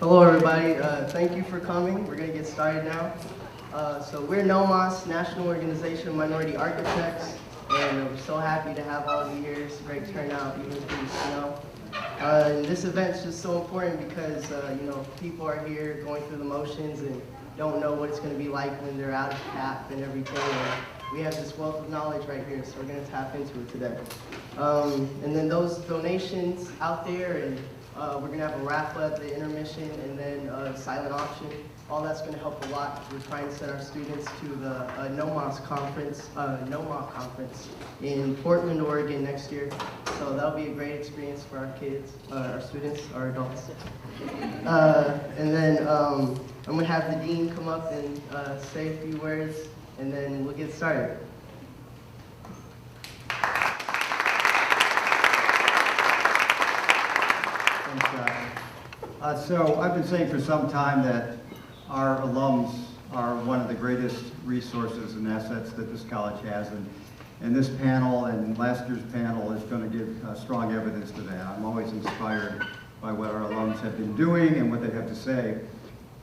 Hello everybody, thank you for coming. We're going to get started now. So we're NOMAS, National Organization of Minority Architects, and we're so happy to have all of you here. It's a great turnout, even through the snow. And this event's just so important because, people are here going through the motions and don't know what it's going to be like when they're out of CAP and everything. And we have this wealth of knowledge right here, so we're going to tap into it today. And then those donations out there, and we're going to have a raffle at the intermission, and then a silent auction. All that's going to help a lot. We're trying to send our students to the NOMAS conference, NOMA conference in Portland, Oregon next year. So that'll be a great experience for our kids, our students, our adults. And then I'm going to have the dean come up and say a few words, and then we'll get started. So I've been saying for some time that our alums are one of the greatest resources and assets that this college has, and this panel and last year's panel is going to give strong evidence to that. I'm always inspired by what our alums have been doing and what they have to say.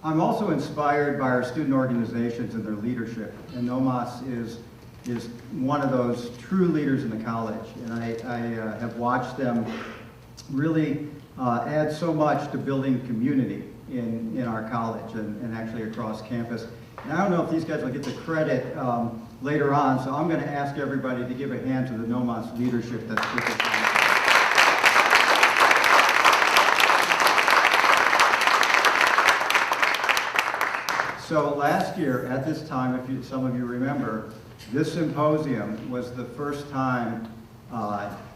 I'm also inspired by our student organizations and their leadership, and NOMAS is one of those true leaders in the college, and I have watched them really add so much to building community in our college and actually across campus. And I don't know if these guys will get the credit later on, so I'm going to ask everybody to give a hand to the NOMAS leadership that's with us. So last year at this time, if some of you remember, this symposium was the first time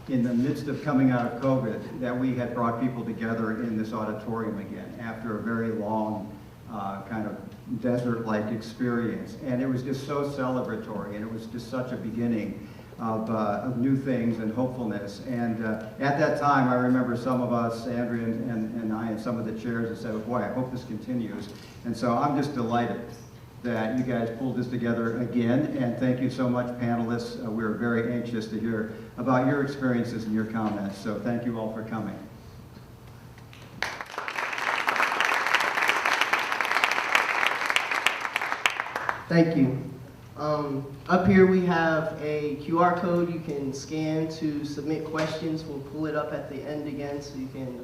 in the midst of coming out of COVID that we had brought people together in this auditorium again after a very long kind of desert-like experience. And it was just so celebratory, and it was just such a beginning of new things and hopefulness. And at that time, I remember some of us, Andrea and I, and some of the chairs, that said, boy, I hope this continues. And so I'm just delighted that you guys pulled this together again, and thank you so much, panelists. We're very anxious to hear about your experiences and your comments, so thank you all for coming. Thank you. Up here we have a QR code you can scan to submit questions. We'll pull it up at the end again so you can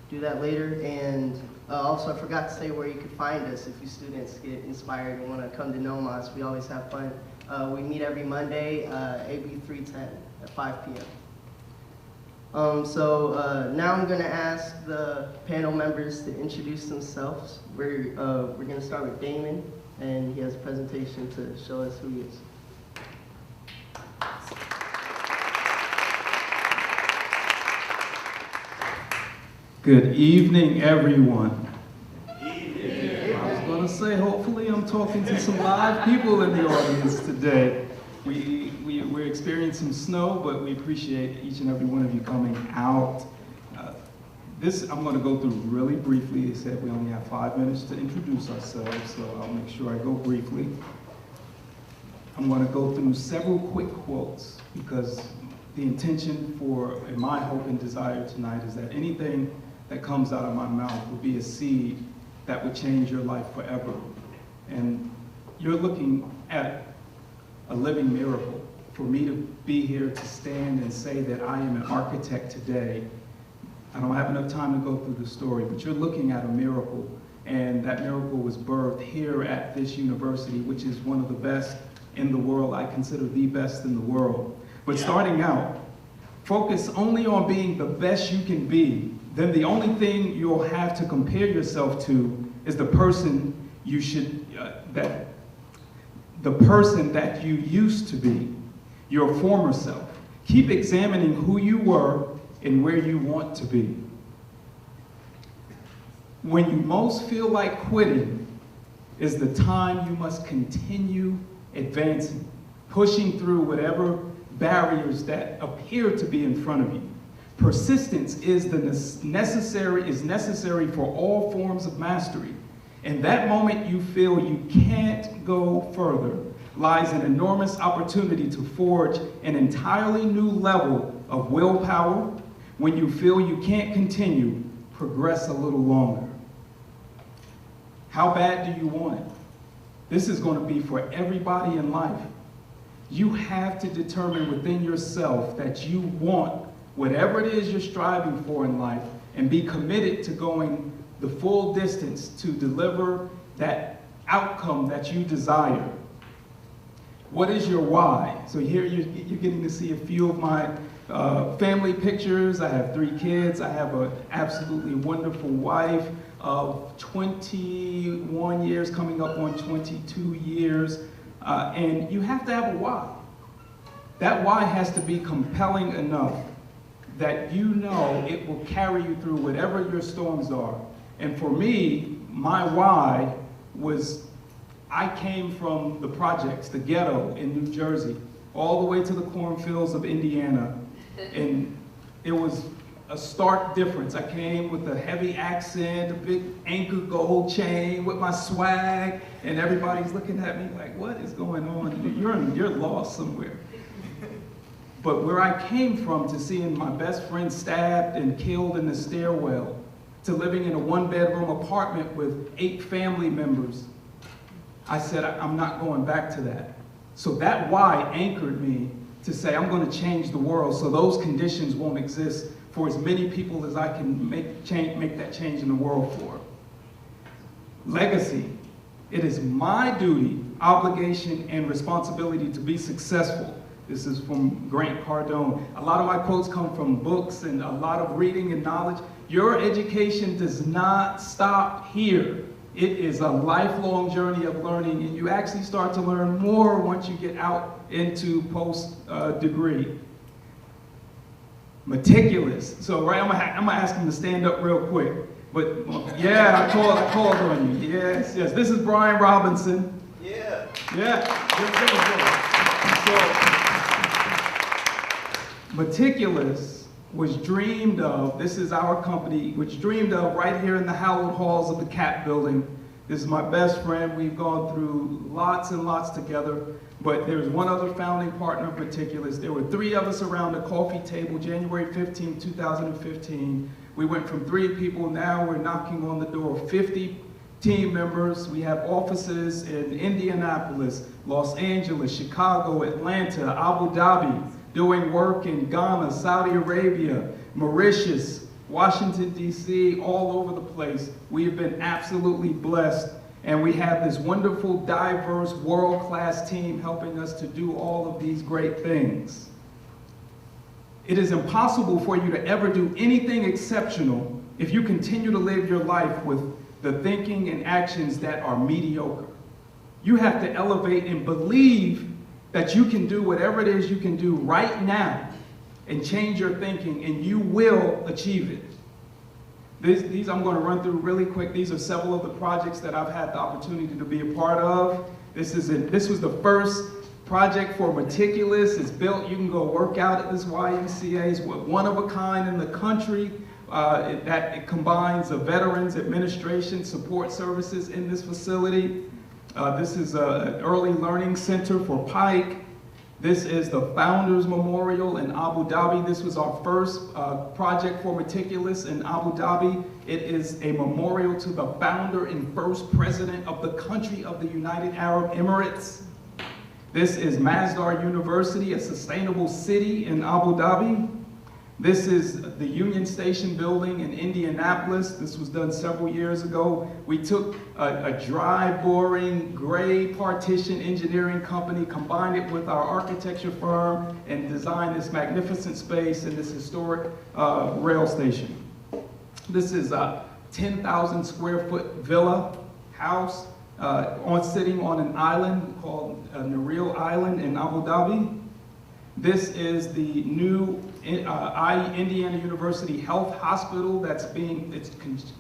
do that later. And also, I forgot to say where you can find us if you students get inspired and want to come to NOMAS. We always have fun. We meet every Monday, AB 310 at 5 p.m. Now I'm going to ask the panel members to introduce themselves. We're going to start with Damon, and he has a presentation to show us who he is. Good evening, everyone. I was going to say, hopefully I'm talking to some live people in the audience today. We're experiencing snow, but we appreciate each and every one of you coming out. I'm going to go through really briefly. They said we only have 5 minutes to introduce ourselves, so I'll make sure I go briefly. I'm going to go through several quick quotes because the intention for my hope and desire tonight is that anything that comes out of my mouth will be a seed that would change your life forever. And you're looking at a living miracle. For me to be here to stand and say that I am an architect today, I don't have enough time to go through the story, but you're looking at a miracle, and that miracle was birthed here at this university, which is one of the best in the world. I consider the best in the world. But starting out, focus only on being the best you can be. Then the only thing you'll have to compare yourself to is the person you the person that you used to be, your former self. Keep examining who you were and where you want to be. When you most feel like quitting is the time you must continue advancing, pushing through whatever barriers that appear to be in front of you. Persistence is necessary for all forms of mastery. In that moment you feel you can't go further lies an enormous opportunity to forge an entirely new level of willpower. When you feel you can't continue, progress a little longer. How bad do you want it? This is going to be for everybody in life. You have to determine within yourself that you want whatever it is you're striving for in life and be committed to going the full distance to deliver that outcome that you desire. What is your why? So here you're getting to see a few of my family pictures. I have 3 kids. I have an absolutely wonderful wife of 21 years, coming up on 22 years. And you have to have a why. That why has to be compelling enough that you know it will carry you through whatever your storms are. And for me, my why was I came from the projects, the ghetto in New Jersey, all the way to the cornfields of Indiana. And it was a stark difference. I came with a heavy accent, a big anchor gold chain with my swag, and everybody's looking at me like, what is going on? You're lost somewhere. But where I came from, to seeing my best friend stabbed and killed in the stairwell, to living in a 1-bedroom apartment with 8 family members, I said, I'm not going back to that. So that why anchored me to say, I'm going to change the world so those conditions won't exist for as many people as I can make that change in the world for. Legacy. It is my duty, obligation, and responsibility to be successful. This is from Grant Cardone. A lot of my quotes come from books and a lot of reading and knowledge. Your education does not stop here. It is a lifelong journey of learning, and you actually start to learn more once you get out into post-degree. Meticulous. So, right, I'm gonna ask him to stand up real quick. But, yeah, I called on you. Yes, yes. This is Brian Robinson. Yeah. Yeah. So, Meticulous was dreamed of, this is our company, which dreamed of right here in the hallowed halls of the CAP building. This is my best friend. We've gone through lots and lots together, but there's one other founding partner of Meticulous. There were 3 of us around the coffee table, January 15, 2015. We went from 3 people, now we're knocking on the door of 50 team members. We have offices in Indianapolis, Los Angeles, Chicago, Atlanta, Abu Dhabi, doing work in Ghana, Saudi Arabia, Mauritius, Washington, D.C., all over the place. We have been absolutely blessed, and we have this wonderful, diverse, world-class team helping us to do all of these great things. It is impossible for you to ever do anything exceptional if you continue to live your life with the thinking and actions that are mediocre. You have to elevate and believe that you can do whatever it is you can do right now and change your thinking, and you will achieve it. These I'm going to run through really quick. These are several of the projects that I've had the opportunity to be a part of. This was the first project for Meticulous. It's built, you can go work out at this YMCA. It's one of a kind in the country. It combines the Veterans Administration support services in this facility. This is an early learning center for Pike. This is the Founders Memorial in Abu Dhabi. This was our first project for Meticulous in Abu Dhabi. It is a memorial to the founder and first president of the country of the United Arab Emirates. This is Masdar University, a sustainable city in Abu Dhabi. This is the Union Station building in Indianapolis. This was done several years ago. We took a dry, boring, gray partition engineering company, combined it with our architecture firm, and designed this magnificent space in this historic rail station. This is a 10,000 square foot villa house sitting on an island called Naril Island in Abu Dhabi. This is the new Indiana University Health Hospital that's being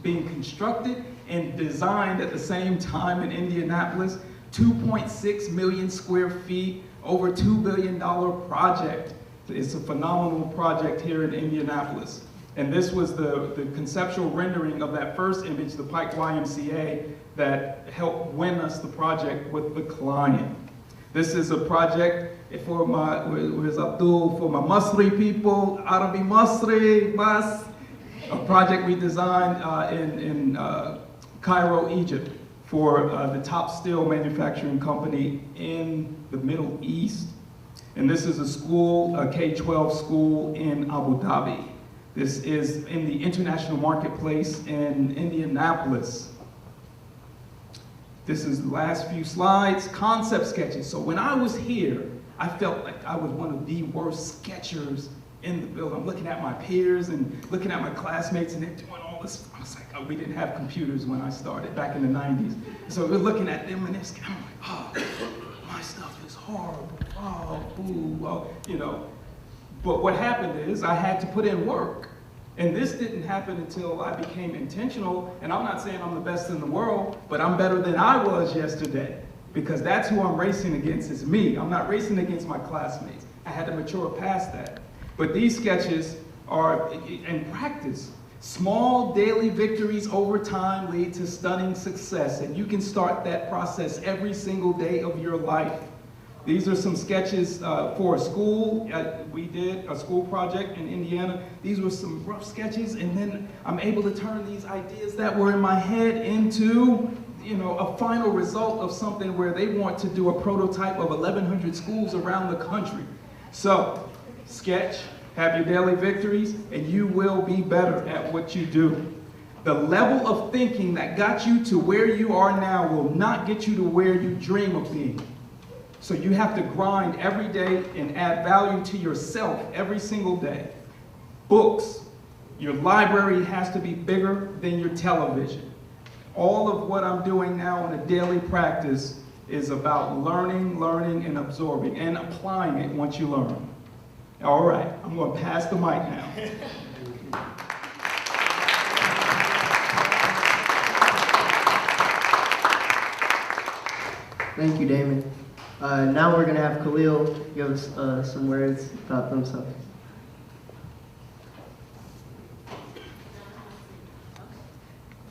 constructed and designed at the same time in Indianapolis. 2.6 million square feet, over $2 billion project. It's a phenomenal project here in Indianapolis. And this was the conceptual rendering of that first image, the Pike YMCA, that helped win us the project with the client. This is a project for where's Abdul, for my Masri people, Arabi Masri, Bas, a project we designed in Cairo, Egypt, for the top steel manufacturing company in the Middle East. And this is a school, a K-12 school in Abu Dhabi. This is in the international marketplace in Indianapolis. This is the last few slides, concept sketches. So when I was here, I felt like I was one of the worst sketchers in the building. I'm looking at my peers and looking at my classmates, and they're doing all this. I was like, oh, we didn't have computers when I started back in the 90s. So we're looking at them and they're scanning. I'm like, oh, my stuff is horrible. Oh, boo, oh, you know. But what happened is I had to put in work. And this didn't happen until I became intentional. And I'm not saying I'm the best in the world, but I'm better than I was yesterday. Because that's who I'm racing against, is me. I'm not racing against my classmates. I had to mature past that. But these sketches are, in practice, small daily victories over time lead to stunning success. And you can start that process every single day of your life. These are some sketches for a school. We did a school project in Indiana. These were some rough sketches, and then I'm able to turn these ideas that were in my head into, you know, a final result of something where they want to do a prototype of 1,100 schools around the country. So, sketch, have your daily victories, and you will be better at what you do. The level of thinking that got you to where you are now will not get you to where you dream of being. So you have to grind every day and add value to yourself every single day. Books. Your library has to be bigger than your television. All of what I'm doing now in a daily practice is about learning, and absorbing, and applying it once you learn. All right, I'm going to pass the mic now. Thank you, Damon. Now we're going to have Khalil give us some words about themselves.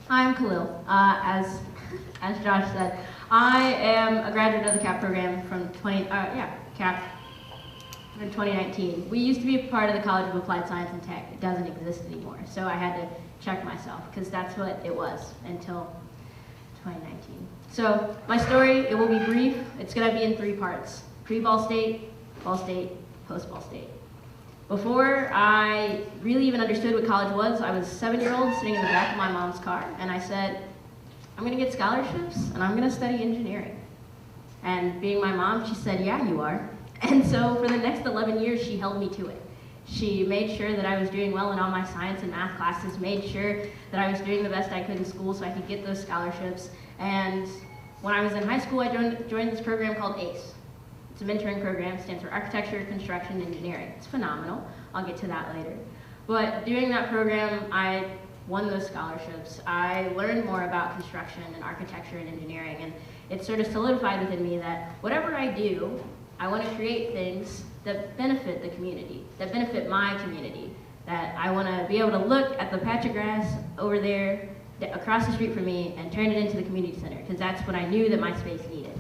Hi, I'm Khalil. As Josh said, I am a graduate of the CAP program from CAP in 2019. We used to be a part of the College of Applied Science and Tech. It doesn't exist anymore, so I had to check myself because that's what it was until 2019. So my story, it will be brief. It's going to be in 3 parts: pre-Ball State, post-Ball State. Before I really even understood what college was, I was a 7-year-old sitting in the back of my mom's car, and I said, I'm going to get scholarships, and I'm going to study engineering. And being my mom, she said, yeah, you are. And so for the next 11 years, she held me to it. She made sure that I was doing well in all my science and math classes, made sure that I was doing the best I could in school so I could get those scholarships. And when I was in high school, I joined this program called ACE. It's a mentoring program. It stands for Architecture, Construction, Engineering. It's phenomenal. I'll get to that later. But doing that program, I won those scholarships. I learned more about construction and architecture and engineering, and it sort of solidified within me that whatever I do, I want to create things that benefit the community, that benefit my community, that I want to be able to look at the patch of grass over there across the street from me and turn it into the community center, because that's what I knew that my space needed.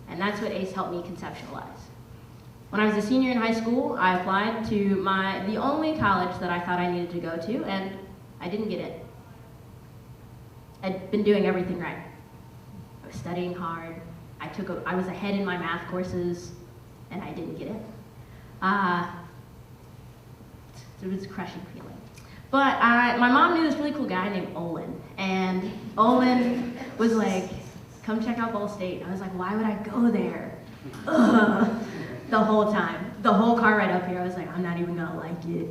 And that's what ACE helped me conceptualize. When I was a senior in high school, I applied to the only college that I thought I needed to go to, and I didn't get it. I'd been doing everything right. I was studying hard. I was ahead in my math courses, and I didn't get it. So it was a crushing feeling. But my mom knew this really cool guy named Olin, and Olin was like, come check out Ball State. I was like, why would I go there? Ugh. The whole time. The whole car ride up here, I was like, I'm not even gonna like it.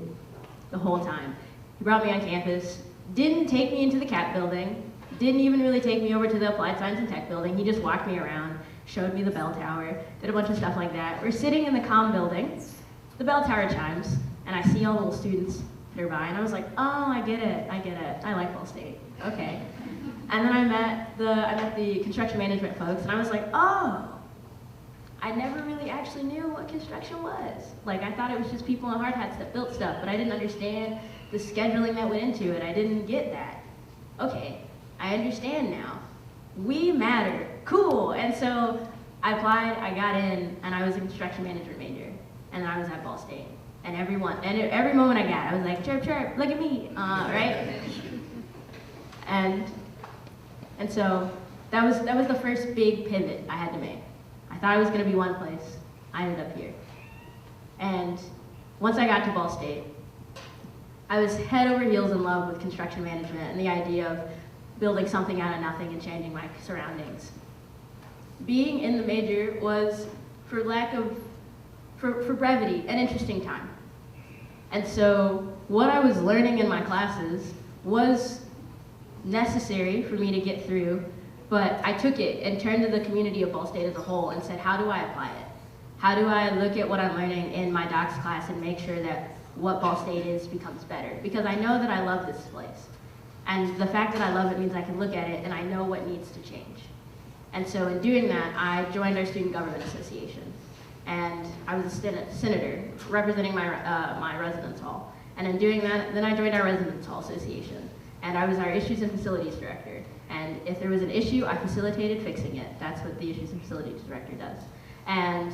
The whole time. He brought me on campus, didn't take me into the CAP building, didn't even really take me over to the Applied Science and Tech building. He just walked me around, showed me the bell tower, did a bunch of stuff like that. We're sitting in the comm building, the bell tower chimes, and I see all the little students nearby, and I was like, oh, I get it, I like Ball State, okay. And then I met the construction management folks, and I was like, oh, I never really actually knew what construction was. Like, I thought it was just people in hard hats that built stuff, but I didn't understand the scheduling that went into it. I didn't get that. Okay, I understand now. We matter, cool. And so I applied, I got in, and I was a construction management major, and I was at Ball State. And every moment I got, I was like, chirp, chirp, look at me, right? And so that was the first big pivot I had to make. I thought I was going to be one place. I ended up here. And once I got to Ball State, I was head over heels in love with construction management and the idea of building something out of nothing and changing my surroundings. Being in the major was, for brevity, an interesting time. And so what I was learning in my classes was necessary for me to get through, but I took it and turned to the community of Ball State as a whole and said, how do I apply it? How do I look at what I'm learning in my docs class and make sure that what Ball State is becomes better? Because I know that I love this place. And the fact that I love it means I can look at it and I know what needs to change. And so in doing that, I joined our Student Government Association. And I was a senator representing my residence hall. And in doing that, then I joined our Residence Hall Association. And I was our Issues and Facilities Director. And if there was an issue, I facilitated fixing it. That's what the Issues and Facilities Director does. And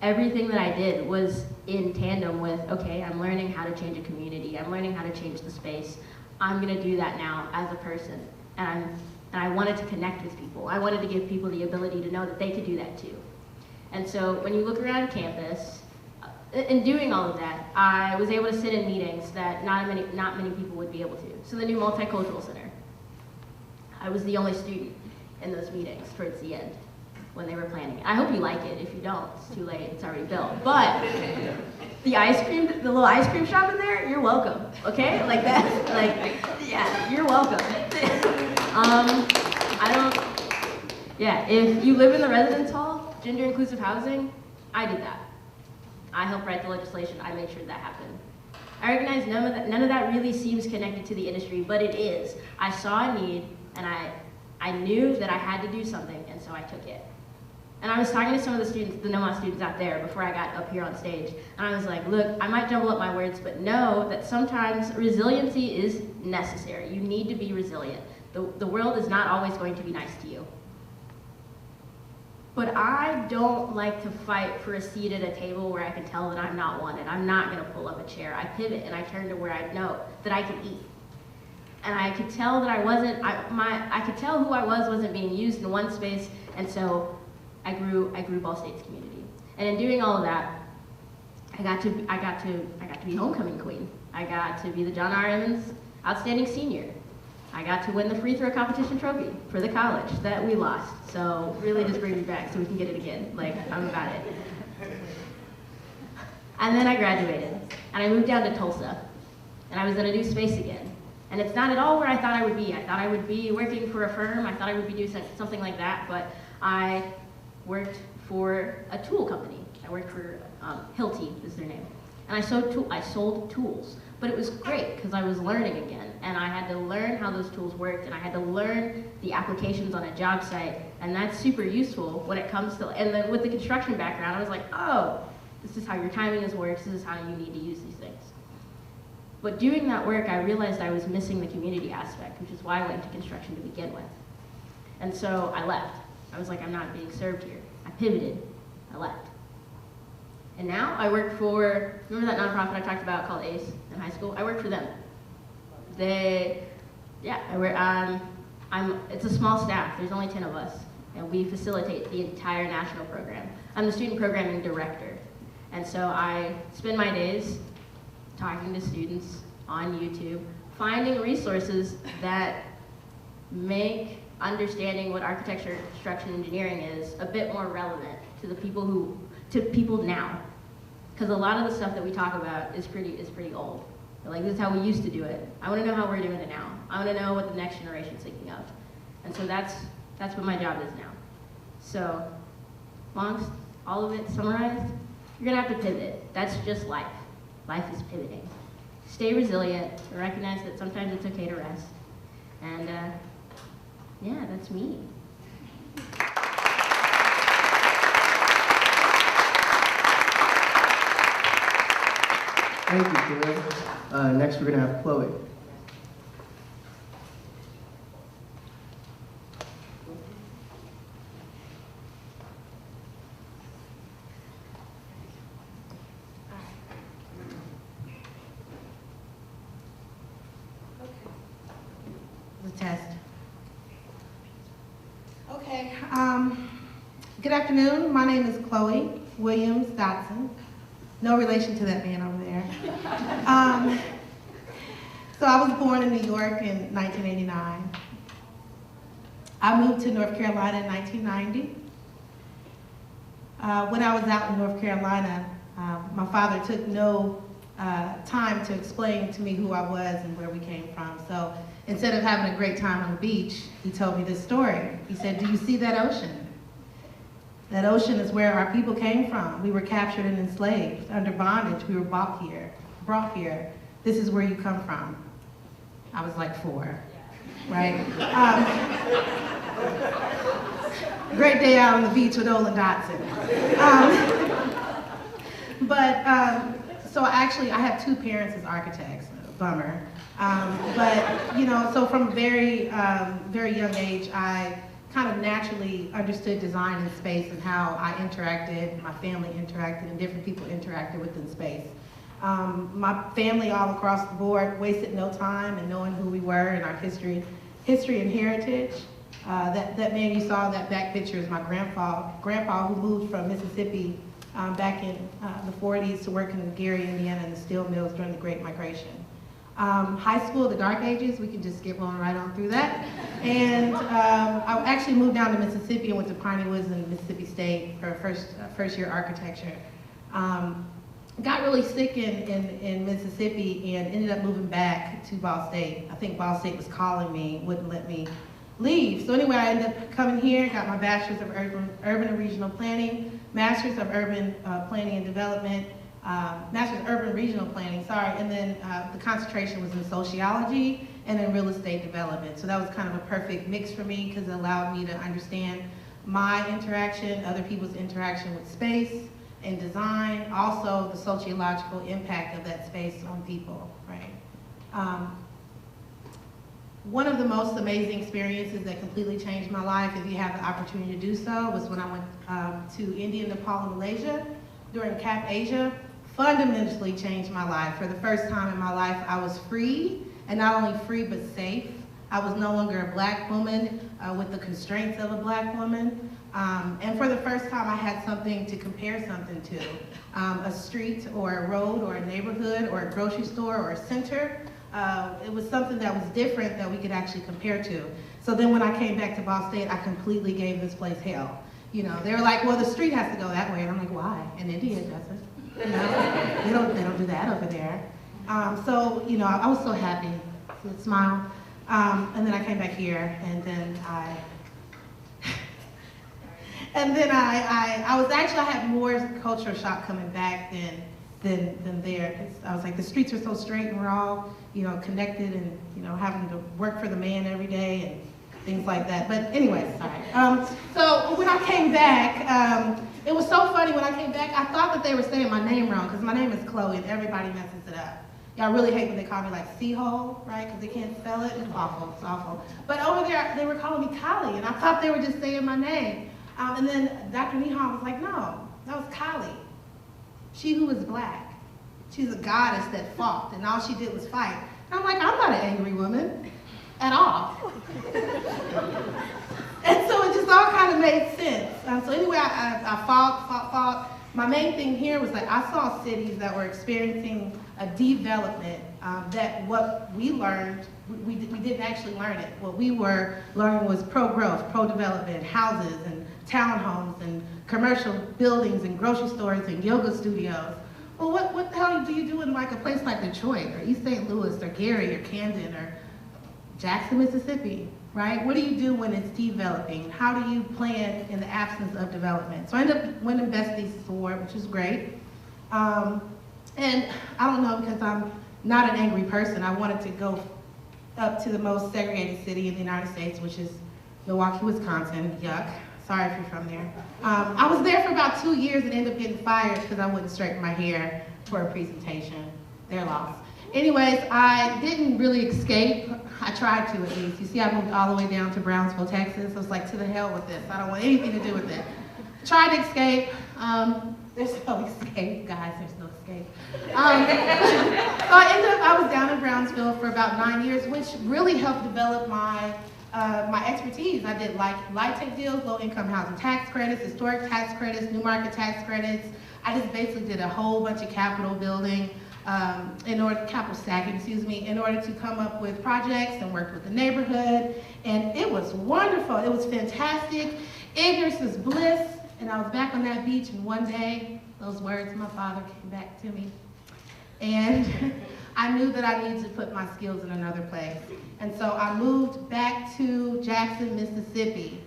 everything that I did was in tandem with, okay, I'm learning how to change a community. I'm learning how to change the space. I'm gonna do that now as a person. And I wanted to connect with people. I wanted to give people the ability to know that they could do that too. And so when you look around campus, in doing all of that, I was able to sit in meetings that not many people would be able to. So the new Multicultural Center, I was the only student in those meetings towards the end when they were planning it. I hope you like it. If you don't, it's too late, it's already built. But the little ice cream shop in there, you're welcome, okay? Like that, like, yeah, you're welcome. If you live in the residence hall, gender inclusive housing, I did that. I helped write the legislation, I made sure that happened. I recognize none of that really seems connected to the industry, but it is. I saw a need, and I knew that I had to do something, and so I took it. And I was talking to some of the students, the NOMAS students out there before I got up here on stage, and I was like, look, I might jumble up my words, but know that sometimes resiliency is necessary. You need to be resilient. The world is not always going to be nice to you. But I don't like to fight for a seat at a table where I can tell that I'm not wanted. I'm not gonna pull up a chair. I pivot and I turn to where I know that I can eat. And I could tell that I could tell who I wasn't being used in one space, and so I grew Ball State's community. And in doing all of that, I got to be homecoming queen. I got to be the John R. Emmons Outstanding Senior. I got to win the free throw competition trophy for the college that we lost. So really just bring me back so we can get it again. Like, I'm about it. And then I graduated, and I moved down to Tulsa, and I was in a new space again. And it's not at all where I thought I would be. I thought I would be working for a firm. I thought I would be doing something like that, but I worked for a tool company. I worked for Hilti is their name. And I sold tools. But it was great because I was learning again, and I had to learn how those tools worked, and I had to learn the applications on a job site, and that's super useful when it comes to, and then with the construction background, I was like, oh, this is how your timing works, this is how you need to use these things. But doing that work, I realized I was missing the community aspect, which is why I went into construction to begin with. And so I left. I was like, I'm not being served here. I pivoted, I left. And now I work for, remember that nonprofit I talked about called ACE in high school? I work for them. It's a small staff, there's only 10 of us, and we facilitate the entire national program. I'm the student programming director, and so I spend my days talking to students on YouTube, finding resources that make understanding what architecture, construction, engineering is a bit more relevant to the people now. Because a lot of the stuff that we talk about is pretty old. Like, this is how we used to do it. I want to know how we're doing it now. I want to know what the next generation's thinking of. And so that's what my job is now. So, amongst all of it summarized, you're gonna have to pivot. That's just life. Life is pivoting. Stay resilient, and recognize that sometimes it's okay to rest. And yeah, that's me. Thank you, Khalil. Next, we're going to have Chloe. The test. Good afternoon. My name is Chloe Williams Dotson. No relation to that man over there. So I was born in New York in 1989. I moved to North Carolina in 1990. When I was out in North Carolina, my father took no time to explain to me who I was and where we came from. So instead of having a great time on the beach, he told me this story. He said, "Do you see that ocean? That ocean is where our people came from. We were captured and enslaved. Under bondage, we were brought here. This is where you come from." I was like 4, right? Great day out on the beach with Olin Dotson. So actually I have 2 parents as architects, bummer. But you know, so from a very young age, I kind of naturally understood design in space and how I interacted, my family interacted, and different people interacted within space. My family all across the board wasted no time in knowing who we were and our history and heritage. That man you saw in that back picture is my grandpa who moved from Mississippi back in the 40s to work in Gary, Indiana in the steel mills during the Great Migration. High school, the dark ages, we can just skip on right on through that. And I actually moved down to Mississippi and went to Piney Woods in Mississippi State for first year architecture. Got really sick in Mississippi and ended up moving back to Ball State. I think Ball State was calling me, wouldn't let me leave. So anyway, I ended up coming here, got my bachelor's of urban and regional planning, master's of urban planning and development, master's of urban regional planning, sorry, and then the concentration was in sociology and in real estate development. So that was kind of a perfect mix for me because it allowed me to understand my interaction, other people's interaction with space and design, also the sociological impact of that space on people, right? One of the most amazing experiences that completely changed my life, if you have the opportunity to do so, was when I went to India, Nepal, and Malaysia during CAP Asia. Fundamentally changed my life. For the first time in my life, I was free, and not only free, but safe. I was no longer a black woman with the constraints of a black woman. And for the first time, I had something to compare something to. A street or a road or a neighborhood or a grocery store or a center. It was something that was different that we could actually compare to. So then when I came back to Ball State, I completely gave this place hell. You know, they were like, well, the street has to go that way. And I'm like, why? And India doesn't. You know, they don't do that over there. So, you know, I was so happy, smile. And then I came back here, and then I had more culture shock coming back than there. I was like, the streets are so straight, and we're all, you know, connected, and you know, having to work for the man every day and things like that. But anyway, sorry. So when I came back, it was so funny when I came back. I thought that they were saying my name wrong because my name is Chloe, and everybody messes it up. Yeah, I really hate when they call me like Seahole, right? Because they can't spell it. It's awful. It's awful. But over there, they were calling me Kali, and I thought they were just saying my name. And then Dr. Nihal was like, no, that was Kali. She who is black. She's a goddess that fought, and all she did was fight. And I'm like, I'm not an angry woman at all. And so it just all kind of made sense. So anyway, I fought. My main thing here was that I saw cities that were experiencing a development that what we learned, we didn't actually learn it. What we were learning was pro-growth, pro-development, houses and townhomes and commercial buildings and grocery stores and yoga studios. Well, what the hell do you do in like a place like Detroit or East St. Louis or Gary or Camden or Jackson, Mississippi, right? What do you do when it's developing? How do you plan in the absence of development? So I ended up winning Best Thesis Award, which is great. And I don't know, because I'm not an angry person, I wanted to go up to the most segregated city in the United States, which is Milwaukee, Wisconsin. Yuck. Sorry if you're from there. I was there for about 2 years and ended up getting fired because I wouldn't straighten my hair for a presentation. Their loss. Anyways, I didn't really escape. I tried to at least. You see, I moved all the way down to Brownsville, Texas. I was like, to the hell with this. I don't want anything to do with it. Tried to escape. There's no escape, guys. There's no escape. So I was down in Brownsville for about 9 years, which really helped develop my my expertise. I did light tech deals, low income housing tax credits, historic tax credits, new market tax credits. I just basically did a whole bunch of capital building, capital stacking, in order to come up with projects, and worked with the neighborhood. And it was wonderful. It was fantastic. Ignorance is bliss. And I was back on that beach, and one day, those words of my father came back to me. And I knew that I needed to put my skills in another place. And so I moved back to Jackson, Mississippi,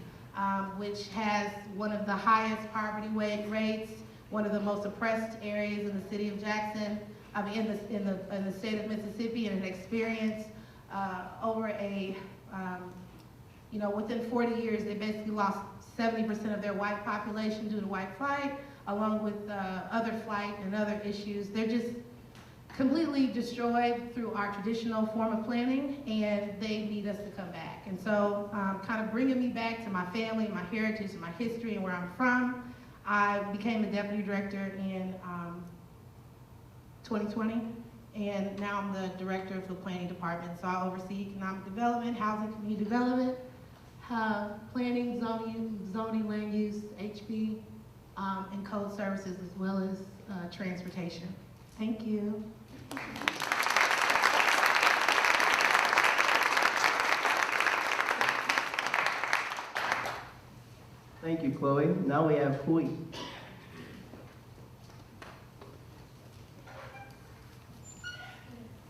which has one of the highest poverty rates, one of the most oppressed areas in the city of Jackson, in the state of Mississippi, and an experience within 40 years, they basically lost 70% of their white population due to white flight, along with other flight and other issues. They're just completely destroyed through our traditional form of planning, and they need us to come back. And so, kind of bringing me back to my family, my heritage, and my history, and where I'm from, I became a deputy director in 2020, and now I'm the director of the planning department. So I oversee economic development, housing, community development, planning, zoning, land use, HB, and code services, as well as transportation. Thank you. Thank you, Chloe. Now we have Hui.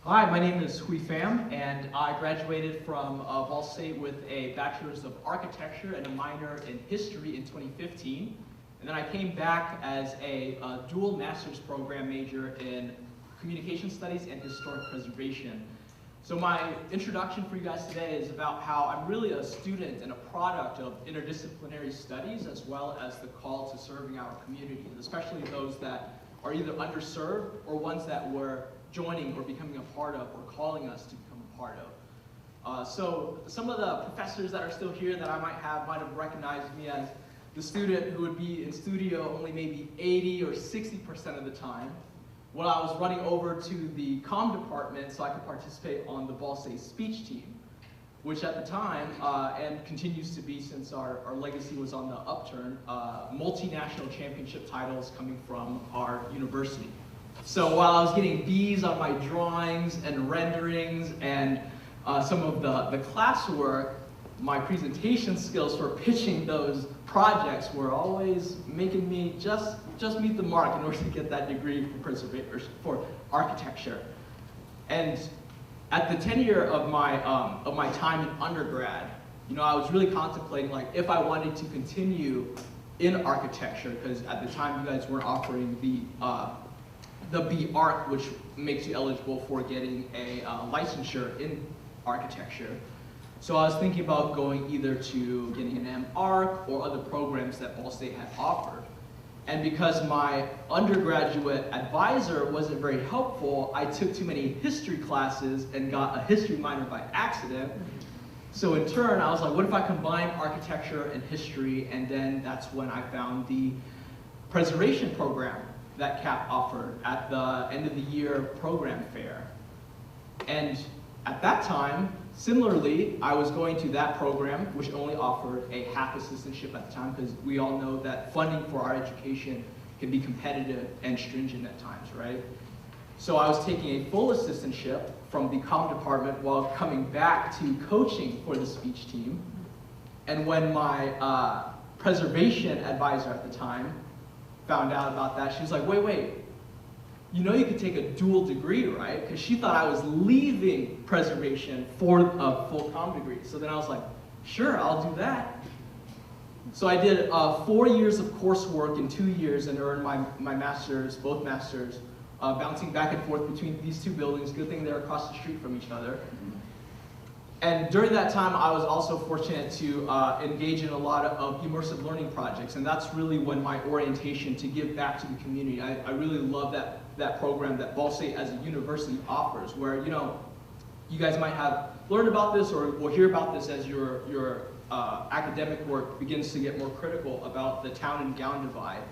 Hi, my name is Pham, and I graduated from Ball State with a Bachelor's of Architecture and a minor in History in 2015. And then I came back as a dual master's program major in Communication Studies and Historic Preservation. So my introduction for you guys today is about how I'm really a student and a product of interdisciplinary studies, as well as the call to serving our community, especially those that are either underserved or ones that we're joining or becoming a part of, or calling us to become a part of. So some of the professors that are still here that I might have recognized me as the student who would be in studio only maybe 80 or 60% of the time, when I was running over to the comm department so I could participate on the Ball State speech team, which at the time, and continues to be since our legacy was on the upturn, multinational championship titles coming from our university. So while I was getting B's on my drawings and renderings and some of the classwork, my presentation skills for pitching those projects were always making me just meet the mark in order to get that degree for architecture. And at the tenure of my time in undergrad, I was really contemplating if I wanted to continue in architecture, because at the time you guys weren't offering the B-Arc, which makes you eligible for getting a licensure in architecture. So I was thinking about going either to getting an M-Arc or other programs that Ball State had offered. And because my undergraduate advisor wasn't very helpful, I took too many history classes and got a history minor by accident. So in turn, I was like, what if I combine architecture and history? And then that's when I found the preservation program that CAP offered at the end of the year program fair. And at that time, similarly, I was going to that program, which only offered a half assistantship at the time, because we all know that funding for our education can be competitive and stringent at times, right? So I was taking a full assistantship from the comm department while coming back to coaching for the speech team. And when my preservation advisor at the time found out about that, she was like, wait, you could take a dual degree, right? Because she thought I was leaving preservation for a full comm degree. So then I was like, sure, I'll do that. So I did 4 years of coursework in 2 years and earned my master's, both masters, bouncing back and forth between these two buildings. Good thing they're across the street from each other. And during that time, I was also fortunate to engage in a lot of immersive learning projects, and that's really when my orientation to give back to the community. I really love that program that Ball State as a university offers, where you guys might have learned about this or will hear about this as your academic work begins to get more critical about the town and gown divide,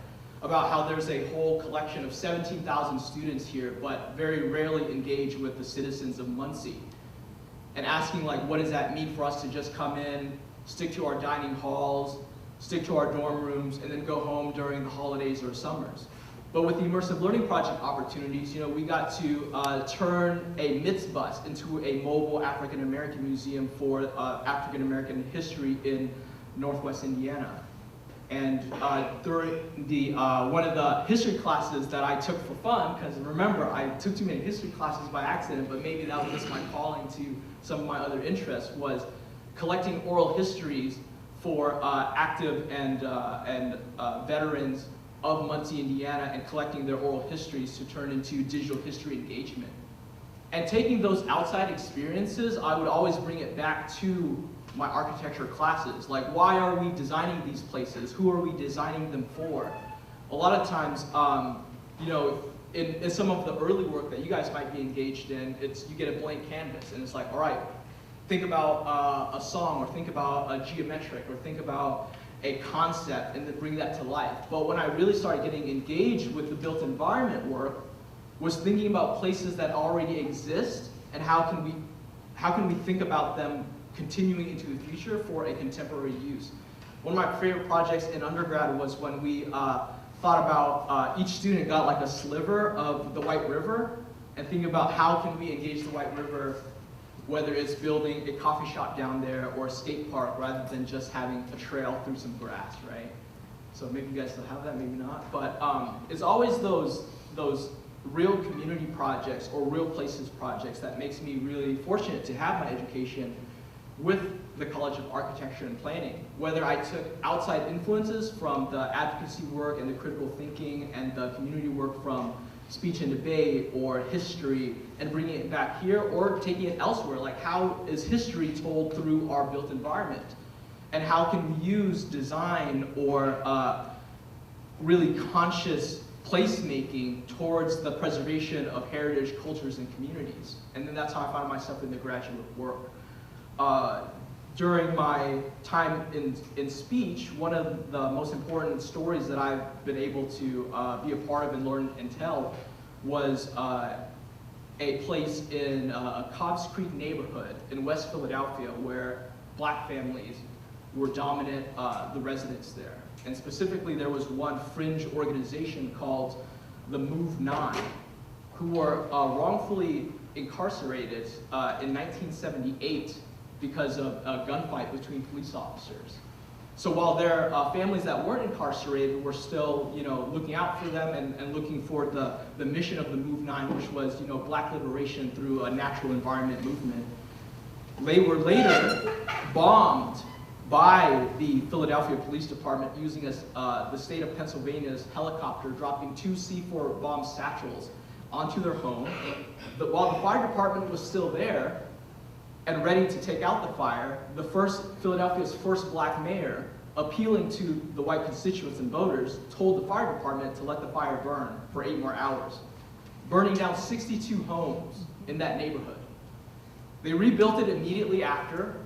about how there's a whole collection of 17,000 students here, but very rarely engage with the citizens of Muncie. and asking like, what does that mean for us to just come in, stick to our dining halls, stick to our dorm rooms, and then go home during the holidays or summers. But with the immersive learning project opportunities, we got to turn a MITS bus into a mobile African American museum for African American history in Northwest Indiana. And during the one of the history classes that I took for fun, because remember, I took too many history classes by accident, but maybe that was just my calling to some of my other interests, was collecting oral histories for active and veterans of Muncie, Indiana, and collecting their oral histories to turn into digital history engagement. And taking those outside experiences, I would always bring it back to my architecture classes. Like, why are we designing these places? Who are we designing them for? A lot of times, in some of the early work that you guys might be engaged in, you get a blank canvas, and it's like, all right, think about a song, or think about a geometric, or think about a concept, and then bring that to life. But when I really started getting engaged with the built environment work, was thinking about places that already exist, and how can we think about them continuing into the future for a contemporary use. One of my favorite projects in undergrad was when we thought about each student got like a sliver of the White River, and thinking about how can we engage the White River, whether it's building a coffee shop down there or a skate park, rather than just having a trail through some grass, right? So maybe you guys still have that, maybe not. But it's always those real community projects or real places projects that makes me really fortunate to have my education with the College of Architecture and Planning. Whether I took outside influences from the advocacy work and the critical thinking and the community work from speech and debate or history and bringing it back here, or taking it elsewhere, like how is history told through our built environment? And how can we use design or really conscious placemaking towards the preservation of heritage, cultures, and communities? And then that's how I found myself in the graduate work. During my time in speech, one of the most important stories that I've been able to be a part of and learn and tell was a place in Cobbs Creek neighborhood in West Philadelphia, where black families were dominant, the residents there. And specifically, there was one fringe organization called the Move 9, who were wrongfully incarcerated in 1978 because of a gunfight between police officers. So while their families that weren't incarcerated were still, looking out for them and looking for the mission of the Move 9, which was, black liberation through a natural environment movement, they were later bombed by the Philadelphia Police Department using the state of Pennsylvania's helicopter, dropping 2 C4 bomb satchels onto their home. But while the fire department was still there and ready to take out the fire, Philadelphia's first black mayor, appealing to the white constituents and voters, told the fire department to let the fire burn for 8 more hours, burning down 62 homes in that neighborhood. They rebuilt it immediately after,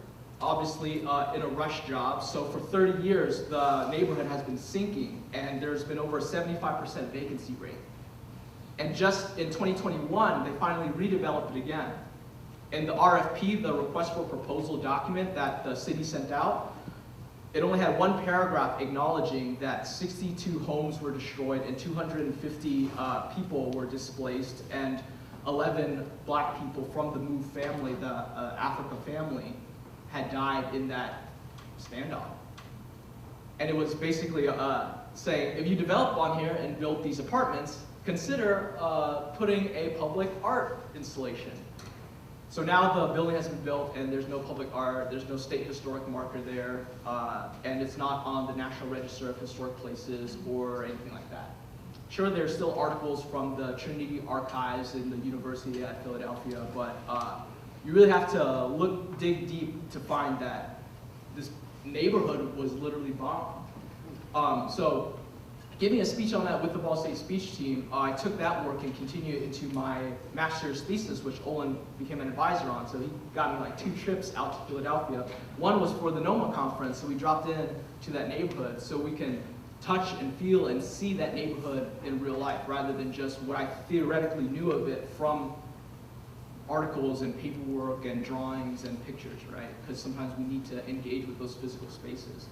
obviously in a rush job. So for 30 years, the neighborhood has been sinking, and there's been over a 75% vacancy rate. And just in 2021, they finally redeveloped it again. And the RFP, the request for proposal document that the city sent out, it only had 1 paragraph acknowledging that 62 homes were destroyed and 250 people were displaced, and 11 black people from the Move family, the Africa family, had died in that standoff. And it was basically saying, if you develop on here and build these apartments, consider putting a public art installation. So now the building has been built and there's no public art, there's no state historic marker there, and it's not on the National Register of Historic Places or anything like that. Sure, there's still articles from the Trinity Archives in the University at Philadelphia, but you really have to dig deep to find that this neighborhood was literally bombed. So giving a speech on that with the Ball State speech team, I took that work and continued it into my master's thesis, which Olin became an advisor on. So he got me like 2 trips out to Philadelphia. One was for the NOMA conference, so we dropped in to that neighborhood so we can touch and feel and see that neighborhood in real life, rather than just what I theoretically knew of it from articles and paperwork and drawings and pictures, right? Because sometimes we need to engage with those physical spaces.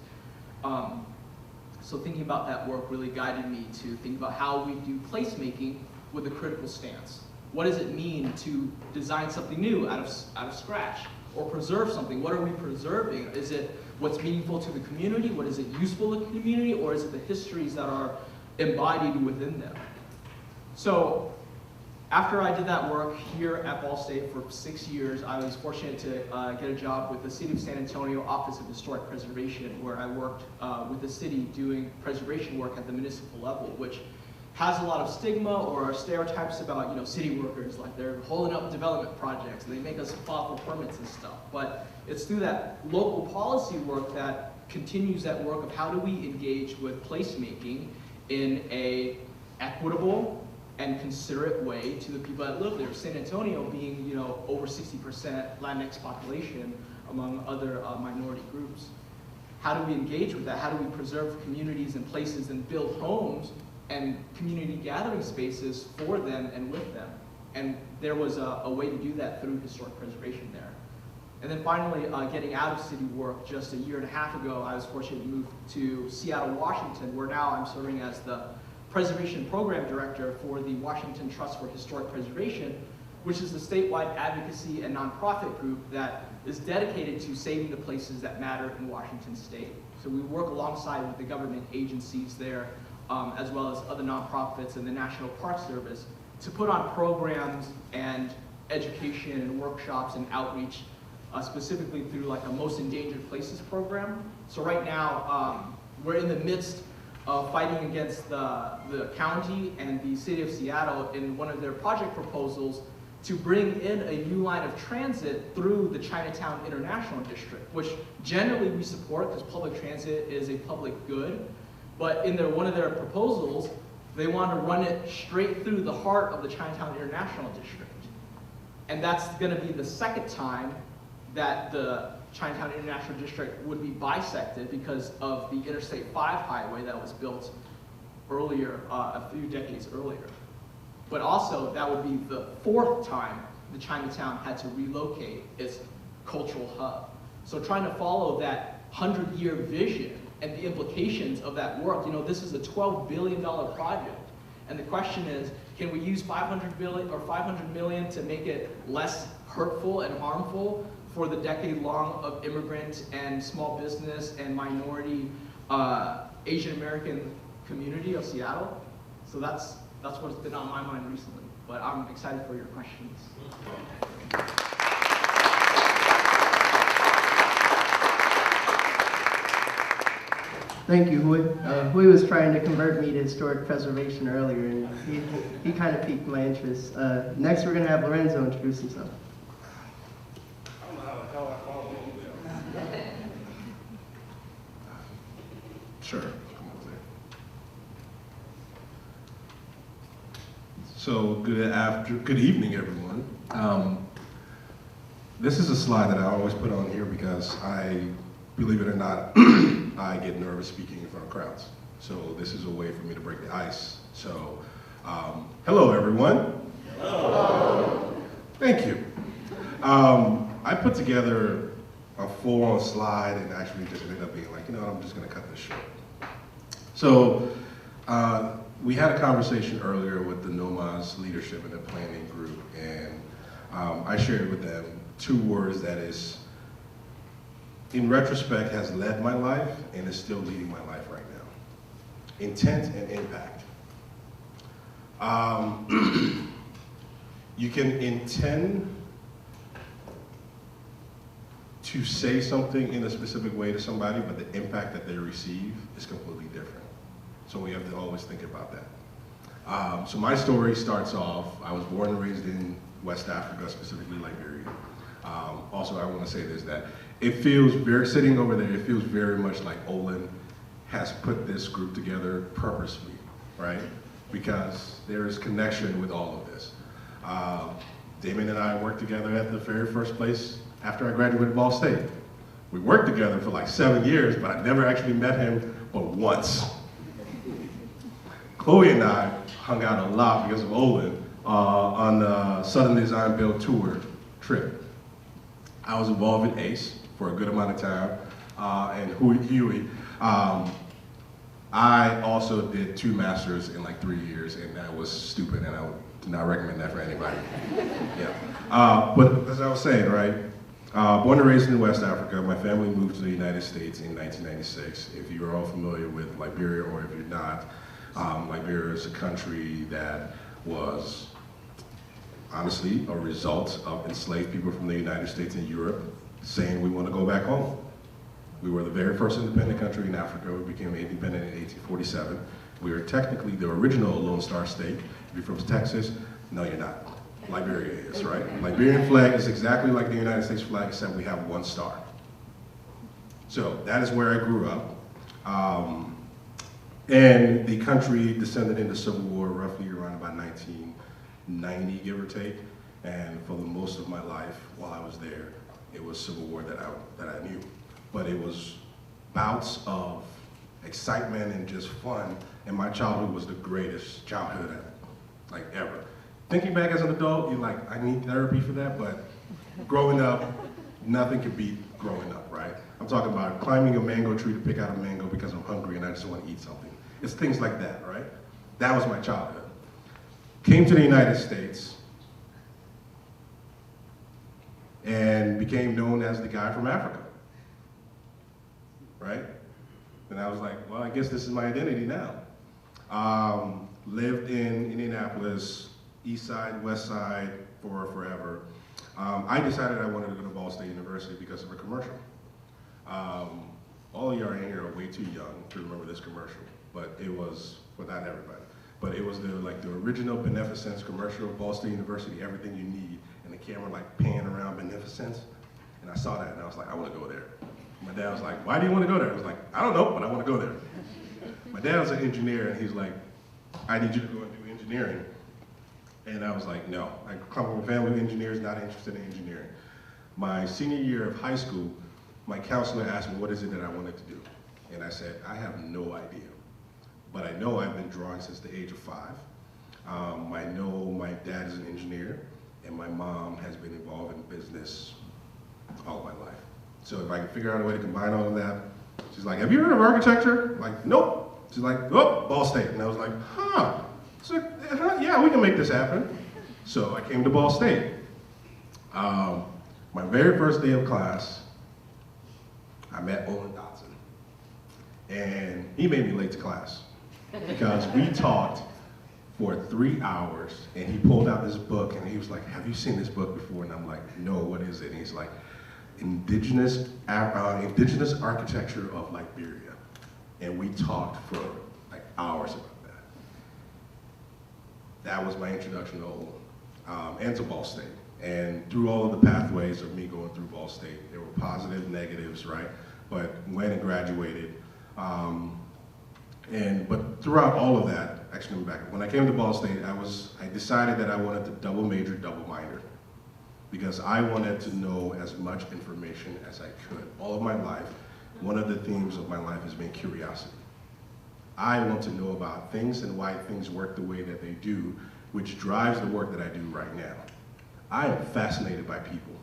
So thinking about that work really guided me to think about how we do placemaking with a critical stance. What does it mean to design something new out of scratch? Or preserve something? What are we preserving? Is it what's meaningful to the community? What is it useful to the community? Or is it the histories that are embodied within them? So after I did that work here at Ball State for 6 years, I was fortunate to get a job with the City of San Antonio Office of Historic Preservation, where I worked with the city doing preservation work at the municipal level, which has a lot of stigma or stereotypes about, city workers, like they're holding up development projects and they make us file for permits and stuff. But it's through that local policy work that continues that work of how do we engage with placemaking in a equitable and considerate way to the people that live there. San Antonio being, over 60% Latinx population among other minority groups. How do we engage with that? How do we preserve communities and places and build homes and community gathering spaces for them and with them? And there was a way to do that through historic preservation there. And then finally, getting out of city work just a year and a half ago, I was fortunate to move to Seattle, Washington, where now I'm serving as the Preservation Program Director for the Washington Trust for Historic Preservation, which is the statewide advocacy and nonprofit group that is dedicated to saving the places that matter in Washington State. So we work alongside with the government agencies there, as well as other nonprofits and the National Park Service, to put on programs and education and workshops and outreach, specifically through like a Most Endangered Places program. So right now, we're in the midst of fighting against the county and the city of Seattle in one of their project proposals to bring in a new line of transit through the Chinatown International District, which generally we support because public transit is a public good. But in one of their proposals, they want to run it straight through the heart of the Chinatown International District. And that's going to be the second time that the Chinatown International District would be bisected because of the Interstate 5 highway that was built earlier, a few decades earlier. But also, that would be the fourth time the Chinatown had to relocate its cultural hub. So trying to follow that 100-year vision and the implications of that work, this is a $12 billion project. And the question is, can we use $500 million to make it less hurtful and harmful for the decade-long of immigrant and small business and minority Asian American community of Seattle? So that's what's been on my mind recently. But I'm excited for your questions. Thank you, Hui. Hui was trying to convert me to historic preservation earlier, and he kind of piqued my interest. Next, we're going to have Lorenzo introduce himself. Sure. So good evening, everyone. This is a slide that I always put on here because believe it or not, I get nervous speaking in front of crowds. So this is a way for me to break the ice. So, hello everyone. Hello. Thank you. I put together a full-on slide and actually just ended up being like, I'm just gonna cut this short. So, we had a conversation earlier with the NOMAS leadership and the planning group, and I shared with them 2 words that is, in retrospect, has led my life and is still leading my life right now. Intent and impact. You can intend to say something in a specific way to somebody, but the impact that they receive is completely different. So we have to always think about that. So my story starts off, I was born and raised in West Africa, specifically Liberia. Also, I want to say this, that it feels sitting over there, it feels very much like Olin has put this group together purposely, right? Because there's connection with all of this. Damon and I worked together at the very first place after I graduated Ball State. We worked together for like 7 years, but I never actually met him but once. Chloe and I hung out a lot because of Olin, on the Southern Design Build Tour trip. I was involved in ACE for a good amount of time, and Huey. I also did 2 masters in like 3 years, and that was stupid, and I do not recommend that for anybody. Yeah. But as I was saying, right, born and raised in West Africa, my family moved to the United States in 1996. If you are all familiar with Liberia, or if you're not, Liberia is a country that was honestly a result of enslaved people from the United States and Europe saying we want to go back home. We were the very first independent country in Africa. We became independent in 1847. We are technically the original Lone Star State. If you're from Texas, no, you're not. Liberia is, right? Liberian flag is exactly like the United States flag, except we have 1 star. So that is where I grew up. And the country descended into civil war roughly around about 1990, give or take. And for the most of my life, while I was there, it was civil war that I knew. But it was bouts of excitement and just fun. And my childhood was the greatest childhood like ever. Thinking back as an adult, you're like, I need therapy for that, but growing up, nothing can beat growing up, right? I'm talking about climbing a mango tree to pick out a mango because I'm hungry and I just want to eat something. It's things like that, right? That was my childhood. Came to the United States and became known as the guy from Africa, right? And I was like, well, I guess this is my identity now. Lived in Indianapolis, East Side, West Side for forever. I decided I wanted to go to Ball State University because of a commercial. All of y'all in here are way too young to remember this commercial, but it was, well, not everybody, but it was the original beneficence commercial of Ball State University, everything you need, and the camera like pan around beneficence. And I saw that and I was like, I want to go there. My dad was like, why do you want to go there? I was like, I don't know, but I want to go there. My dad was an engineer and he's like, I need you to go and do engineering. And I was like, no, I come from a family of engineers, not interested in engineering. My senior year of high school, my counselor asked me what is it that I wanted to do. And I said, I have no idea. But I know I've been drawing since the age of 5. I know my dad is an engineer, and my mom has been involved in business all my life. So if I can figure out a way to combine all of that, she's like, have you heard of architecture? I'm like, nope. She's like, oh, Ball State. And I was like, huh. So, yeah, we can make this happen. So I came to Ball State. My very first day of class, I met Dotson. And he made me late to class because we talked for 3 hours and he pulled out this book and he was like, have you seen this book before? And I'm like, no, what is it? And he's like, Indigenous Architecture of Liberia. And we talked for like hours about that. That was my introduction to Hewlin and to Ball State. And through all of the pathways of me going through Ball State, there were positive, negatives, right? But when I graduated, but throughout all of that, actually, when I came to Ball State, I decided that I wanted to double major, double minor, because I wanted to know as much information as I could. All of my life, one of the themes of my life has been curiosity. I want to know about things and why things work the way that they do, which drives the work that I do right now. I am fascinated by people,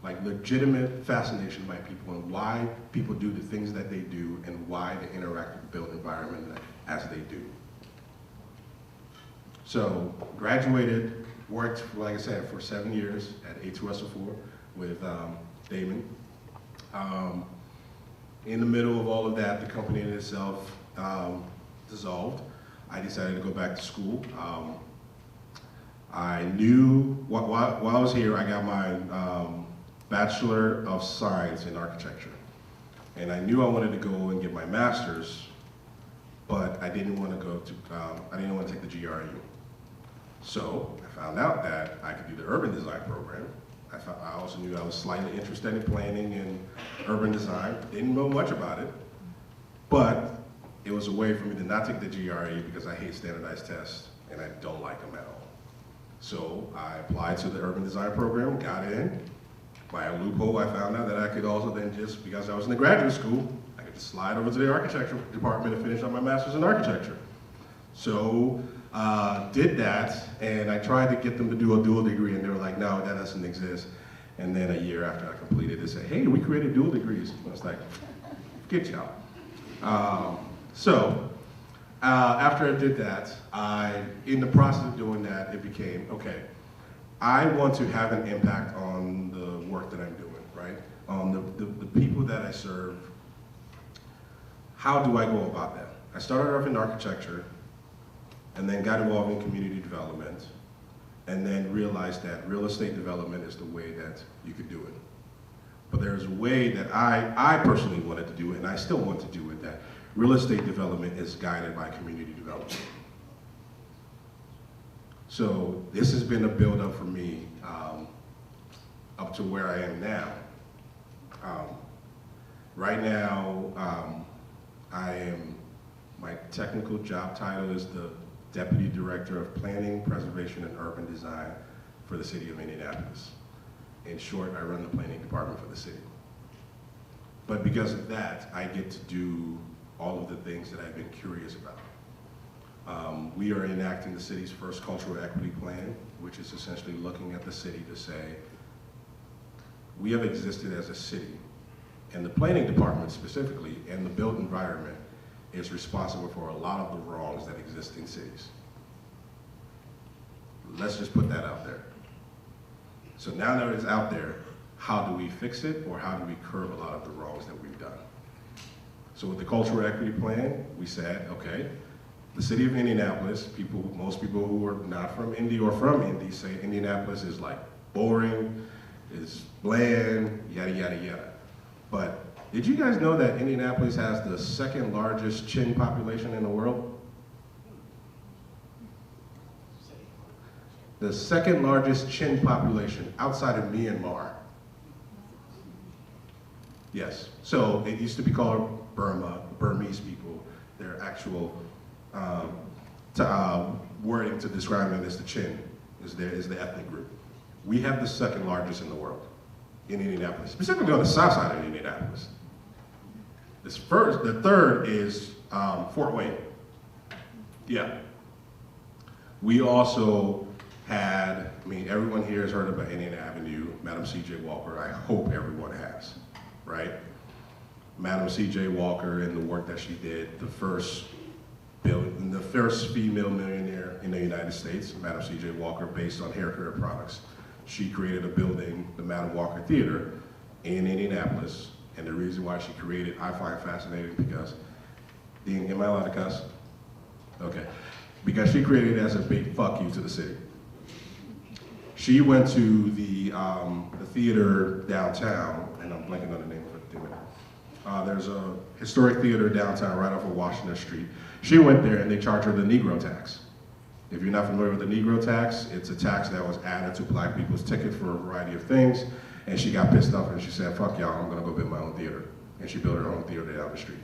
like legitimate fascination by people and why people do the things that they do and why they interact with the built environment as they do. So graduated, worked, like I said, for 7 years at A2SO4 with Damon. In the middle of all of that, the company in itself dissolved. I decided to go back to school. I knew, while I was here, I got my Bachelor of Science in Architecture. And I knew I wanted to go and get my master's, but I didn't want to go to, I didn't want to take the GRE. So I found out that I could do the urban design program. I also knew I was slightly interested in planning and urban design. Didn't know much about it, but it was a way for me to not take the GRE because I hate standardized tests and I don't like them at all. So I applied to the urban design program, got in. By a loophole, I found out that I could also then just, because I was in the graduate school, I could just slide over to the architecture department and finish up my master's in architecture. So did that, and I tried to get them to do a dual degree, and they were like, no, that doesn't exist. And then a year after I completed, they said, hey, we created dual degrees. I was like, get y'all. After I did that, in the process of doing that, it became, okay, I want to have an impact on the work that I'm doing, right? On the people that I serve. How do I go about that? I started off in architecture, and then got involved in community development, and then realized that real estate development is the way that you could do it. But there's a way that I personally wanted to do it, and I still want to do it, that real estate development is guided by community development. So this has been a build-up for me up to where I am now. Right now, my technical job title is the Deputy Director of Planning, Preservation, and Urban Design for the City of Indianapolis. In short, I run the planning department for the city. But because of that, I get to do all of the things that I've been curious about. We are enacting the city's first cultural equity plan, which is essentially looking at the city to say, we have existed as a city, and the planning department specifically, and the built environment, is responsible for a lot of the wrongs that exist in cities. Let's just put that out there. So now that it's out there, how do we fix it, or how do we curb a lot of the wrongs that we've done? So with the cultural equity plan, we said, okay, the city of Indianapolis, most people who are not from Indy or from Indy say Indianapolis is like boring, is bland, yada, yada, yada. But did you guys know that Indianapolis has the second largest Chin population in the world? The second largest Chin population outside of Myanmar. Yes, so it used to be called Burma, Burmese people. Their actual wording to describe them as the Chin, is the ethnic group. We have the second largest in the world in Indianapolis, specifically on the south side of Indianapolis. The third is Fort Wayne. Yeah. We also had, everyone here has heard about Indian Avenue, Madam C.J. Walker. I hope everyone has, right? Madam C.J. Walker and the work that she did, the first female millionaire in the United States, Madam C.J. Walker, based on hair care products. She created a building, the Madam Walker Theater, in Indianapolis. And the reason why she created, I find fascinating because, Dean, am I allowed to cuss? Okay. Because she created it as a big fuck you to the city. She went to the theater downtown, and I'm blanking on the name of it, damn it. There's a historic theater downtown right off of Washington Street. She went there and they charged her the Negro tax. If you're not familiar with the Negro tax, it's a tax that was added to black people's ticket for a variety of things. And she got pissed off and she said, fuck y'all, I'm gonna go build my own theater. And she built her own theater down the street,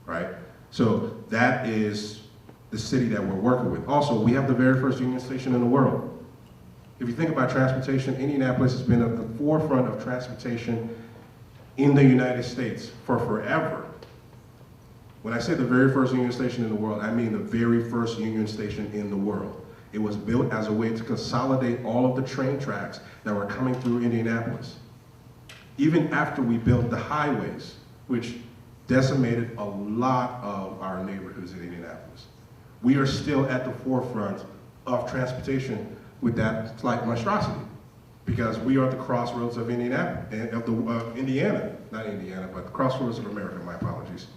right? So that is the city that we're working with. Also, we have the very first Union Station in the world. If you think about transportation, Indianapolis has been at the forefront of transportation in the United States for forever. When I say the very first Union Station in the world, I mean the very first Union Station in the world. It was built as a way to consolidate all of the train tracks that were coming through Indianapolis. Even after we built the highways, which decimated a lot of our neighborhoods in Indianapolis. We are still at the forefront of transportation with that slight monstrosity, because we are at the crossroads of Indiana, not Indiana, but the crossroads of America, my apologies.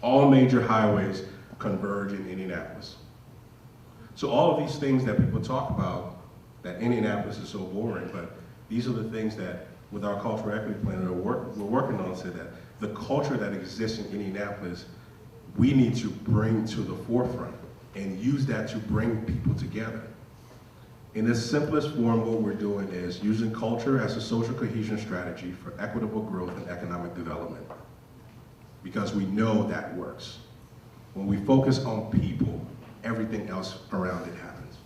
All major highways converge in Indianapolis. So all of these things that people talk about, that Indianapolis is so boring, but these are the things that, with our cultural equity plan, we're working on, so that the culture that exists in Indianapolis, we need to bring to the forefront and use that to bring people together. In its simplest form, what we're doing is using culture as a social cohesion strategy for equitable growth and economic development, because we know that works. When we focus on people, everything else around it happens.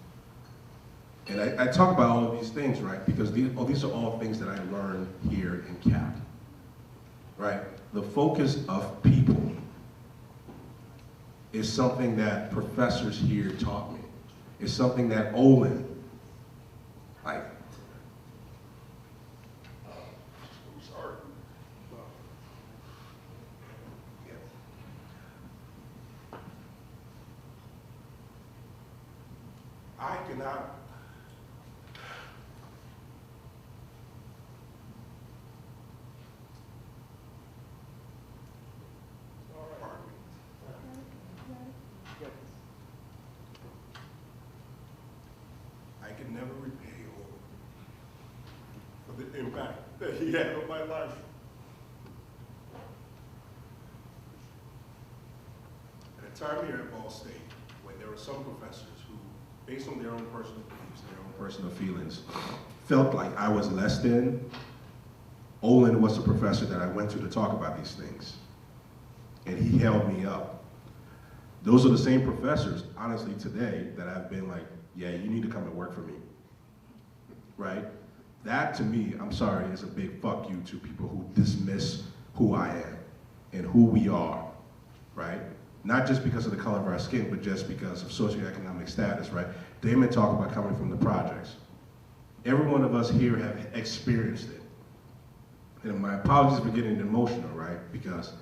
And I talk about all of these things, right? Because these are all things that I learned here in CAP, right? The focus of people is something that professors here taught me. It's something that Olin, like, I'm sorry. Yeah. I cannot. I can never repay Olin for the impact that he had on my life. At a time here at Ball State, when there were some professors who, based on their own personal beliefs, their own personal feelings, felt like I was less than, Olin was the professor that I went to talk about these things. And he held me up. Those are the same professors, honestly, today, that I've been like, yeah, you need to come and work for me, right? That, to me, I'm sorry, is a big fuck you to people who dismiss who I am and who we are, right? Not just because of the color of our skin, but just because of socioeconomic status, right? Damon talked about coming from the projects. Every one of us here have experienced it. And my apologies for getting emotional, right? Because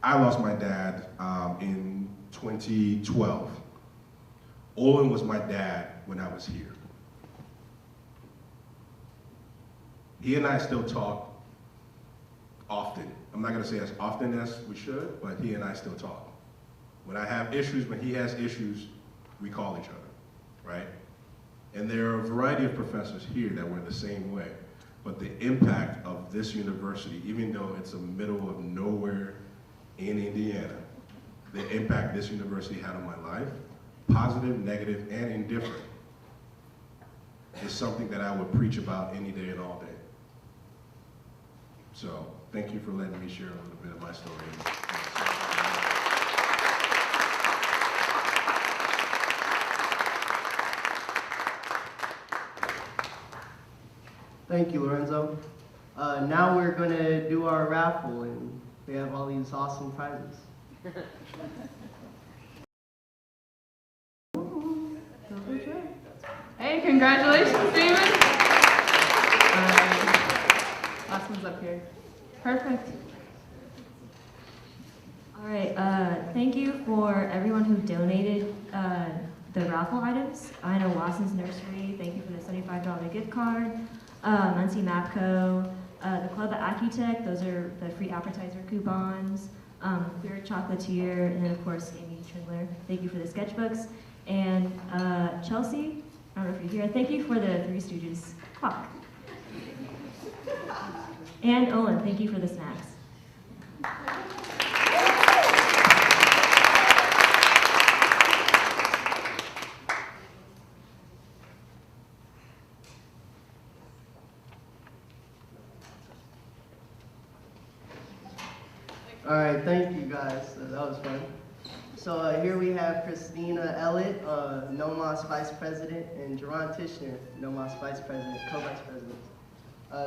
I lost my dad in 2012. Olin was my dad when I was here. He and I still talk often. I'm not gonna say as often as we should, but he and I still talk. When I have issues, when he has issues, we call each other, right? And there are a variety of professors here that were the same way. But the impact of this university, even though it's a middle of nowhere in Indiana, the impact this university had on my life, positive, negative, and indifferent, is something that I would preach about any day and all day. So, thank you for letting me share a little bit of my story. Thank you, Lorenzo. Now we're gonna do our raffle, and we have all these awesome prizes. Hey, congratulations, Damon. Last one's up here. Perfect. All right, thank you for everyone who donated the raffle items. I know Watson's Nursery, thank you for the $75 gift card. Muncie Mapco, the Club at Accutech, those are the free appetizer coupons. Clear Chocolatier, and then of course Amy Trindler, thank you for the sketchbooks. And Chelsea, I don't know if you're here, thank you for the Three Stooges clock. And Olin, thank you for the snacks. All right, thank you guys. That was fun. So here we have Christina Ellett, NOMAS Vice President, and Jerron Tishner, NOMAS Vice President, Co-Vice President.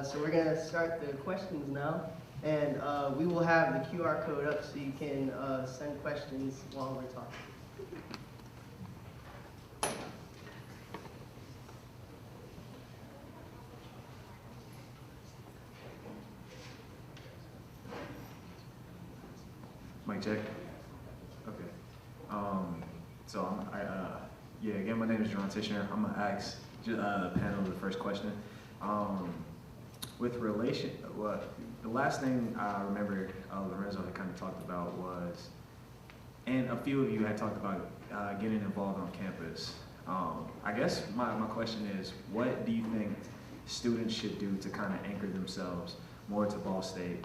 So we're gonna start the questions now, and we will have the QR code up so you can send questions while we're talking. Mic check. Okay. Yeah, again, my name is Jerron Tishner. I'm gonna ask the panel the first question. With relation, the last thing I remember Lorenzo had kind of talked about was, and a few of you had talked about getting involved on campus. I guess my question is, what do you think students should do to kind of anchor themselves more to Ball State?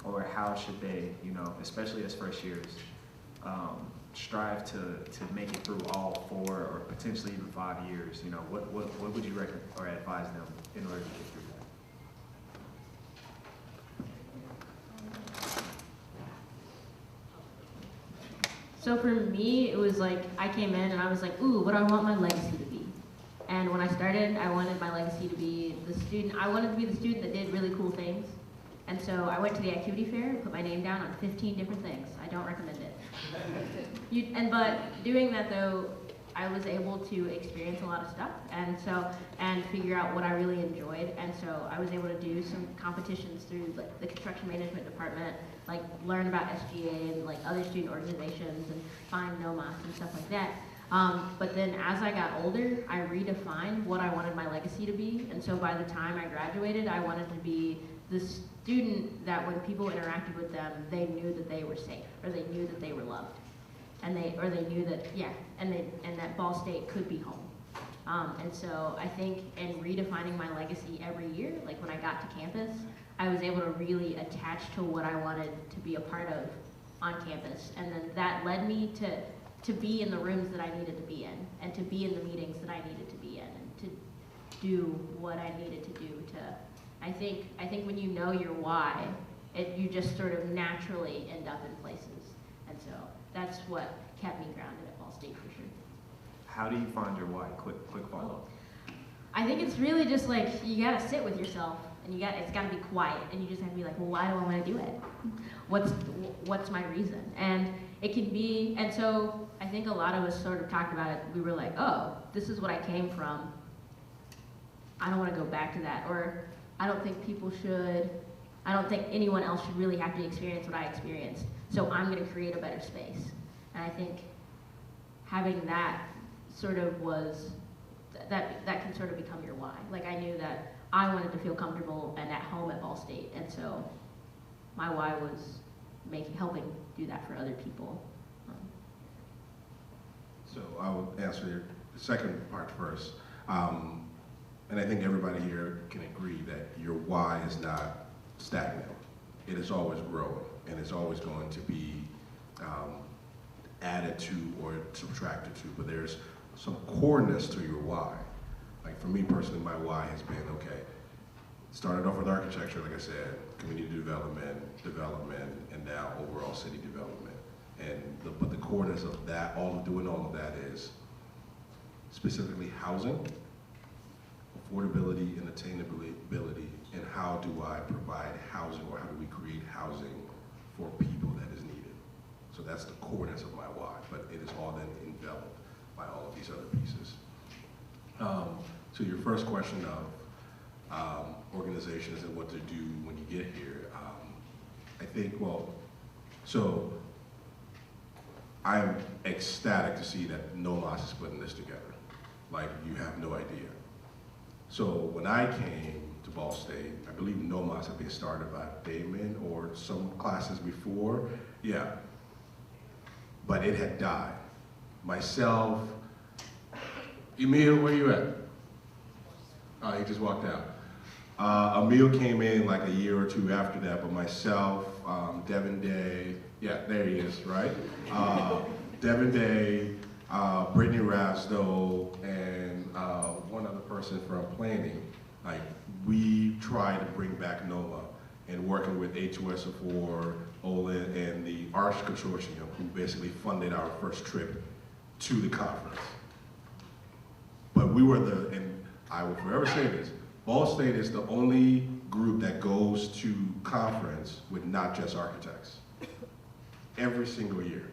Or how should they, especially as first years, strive to make it through all 4 or potentially even 5 years? What would you recommend or advise them in order to get through that? So for me, it was like, I came in and I was like, ooh, what do I want my legacy to be? And when I started, I wanted my legacy to be the student, I wanted to be the student that did really cool things. And so I went to the activity fair and put my name down on 15 different things. I don't recommend it. But doing that though, I was able to experience a lot of stuff and figure out what I really enjoyed. And so I was able to do some competitions through like the construction management department, like learn about SGA and like other student organizations and find NOMAS and stuff like that. But then as I got older, I redefined what I wanted my legacy to be. And so by the time I graduated, I wanted to be the student that when people interacted with them, they knew that they were safe, or they knew that they were loved. And they knew that, yeah, and that Ball State could be home. And so I think in redefining my legacy every year, like when I got to campus, I was able to really attach to what I wanted to be a part of on campus. And then that led me to be in the rooms that I needed to be in, and to be in the meetings that I needed to be in, and to do what I needed to do I think when you know your why, you just sort of naturally end up in places. And so that's what kept me grounded at Ball State for sure. How do you find your why? Quick follow. I think it's really just like, you gotta sit with yourself, and it's gotta be quiet, and you just have to be like, well, why do I wanna do it? What's my reason? And it can be, and so I think a lot of us sort of talked about it, we were like, oh, this is what I came from. I don't wanna go back to that, or I don't think I don't think anyone else should really have to experience what I experienced, so I'm gonna create a better space. And I think having that sort of that can sort of become your why. Like I knew that I wanted to feel comfortable and at home at Ball State, and so my why was helping do that for other people. So I will answer the second part first. And I think everybody here can agree that your why is not stagnant. It is always growing, and it's always going to be added to or subtracted to, but there's some coreness to your why. Like for me personally, my why has been, okay, started off with architecture, like I said, community development, and now overall city development. But the coreness of that, doing all of that is specifically housing, affordability and attainability, and how do I provide housing, or how do we create housing for people that is needed. So that's the coreness of my why, but it is all then enveloped by all of these other pieces. So your first question of organizations and what to do when you get here, I think, so I'm ecstatic to see that NOMAS is putting this together. Like, you have no idea. So when I came to Ball State, I believe NOMAS had been started by Damon or some classes before, yeah. But it had died. Myself, Emil, where you at? Oh, he just walked out. Emil came in like a year or two after that, but myself, Devin Day, yeah, there he is, right? Devin Day, Brittany Rasdo, and one other person from planning. Like, we tried to bring back NOMA, and working with H2S4, Olin, and the Arch Consortium, who basically funded our first trip to the conference. But we were and I will forever say this, Ball State is the only group that goes to conference with not just architects. Every single year.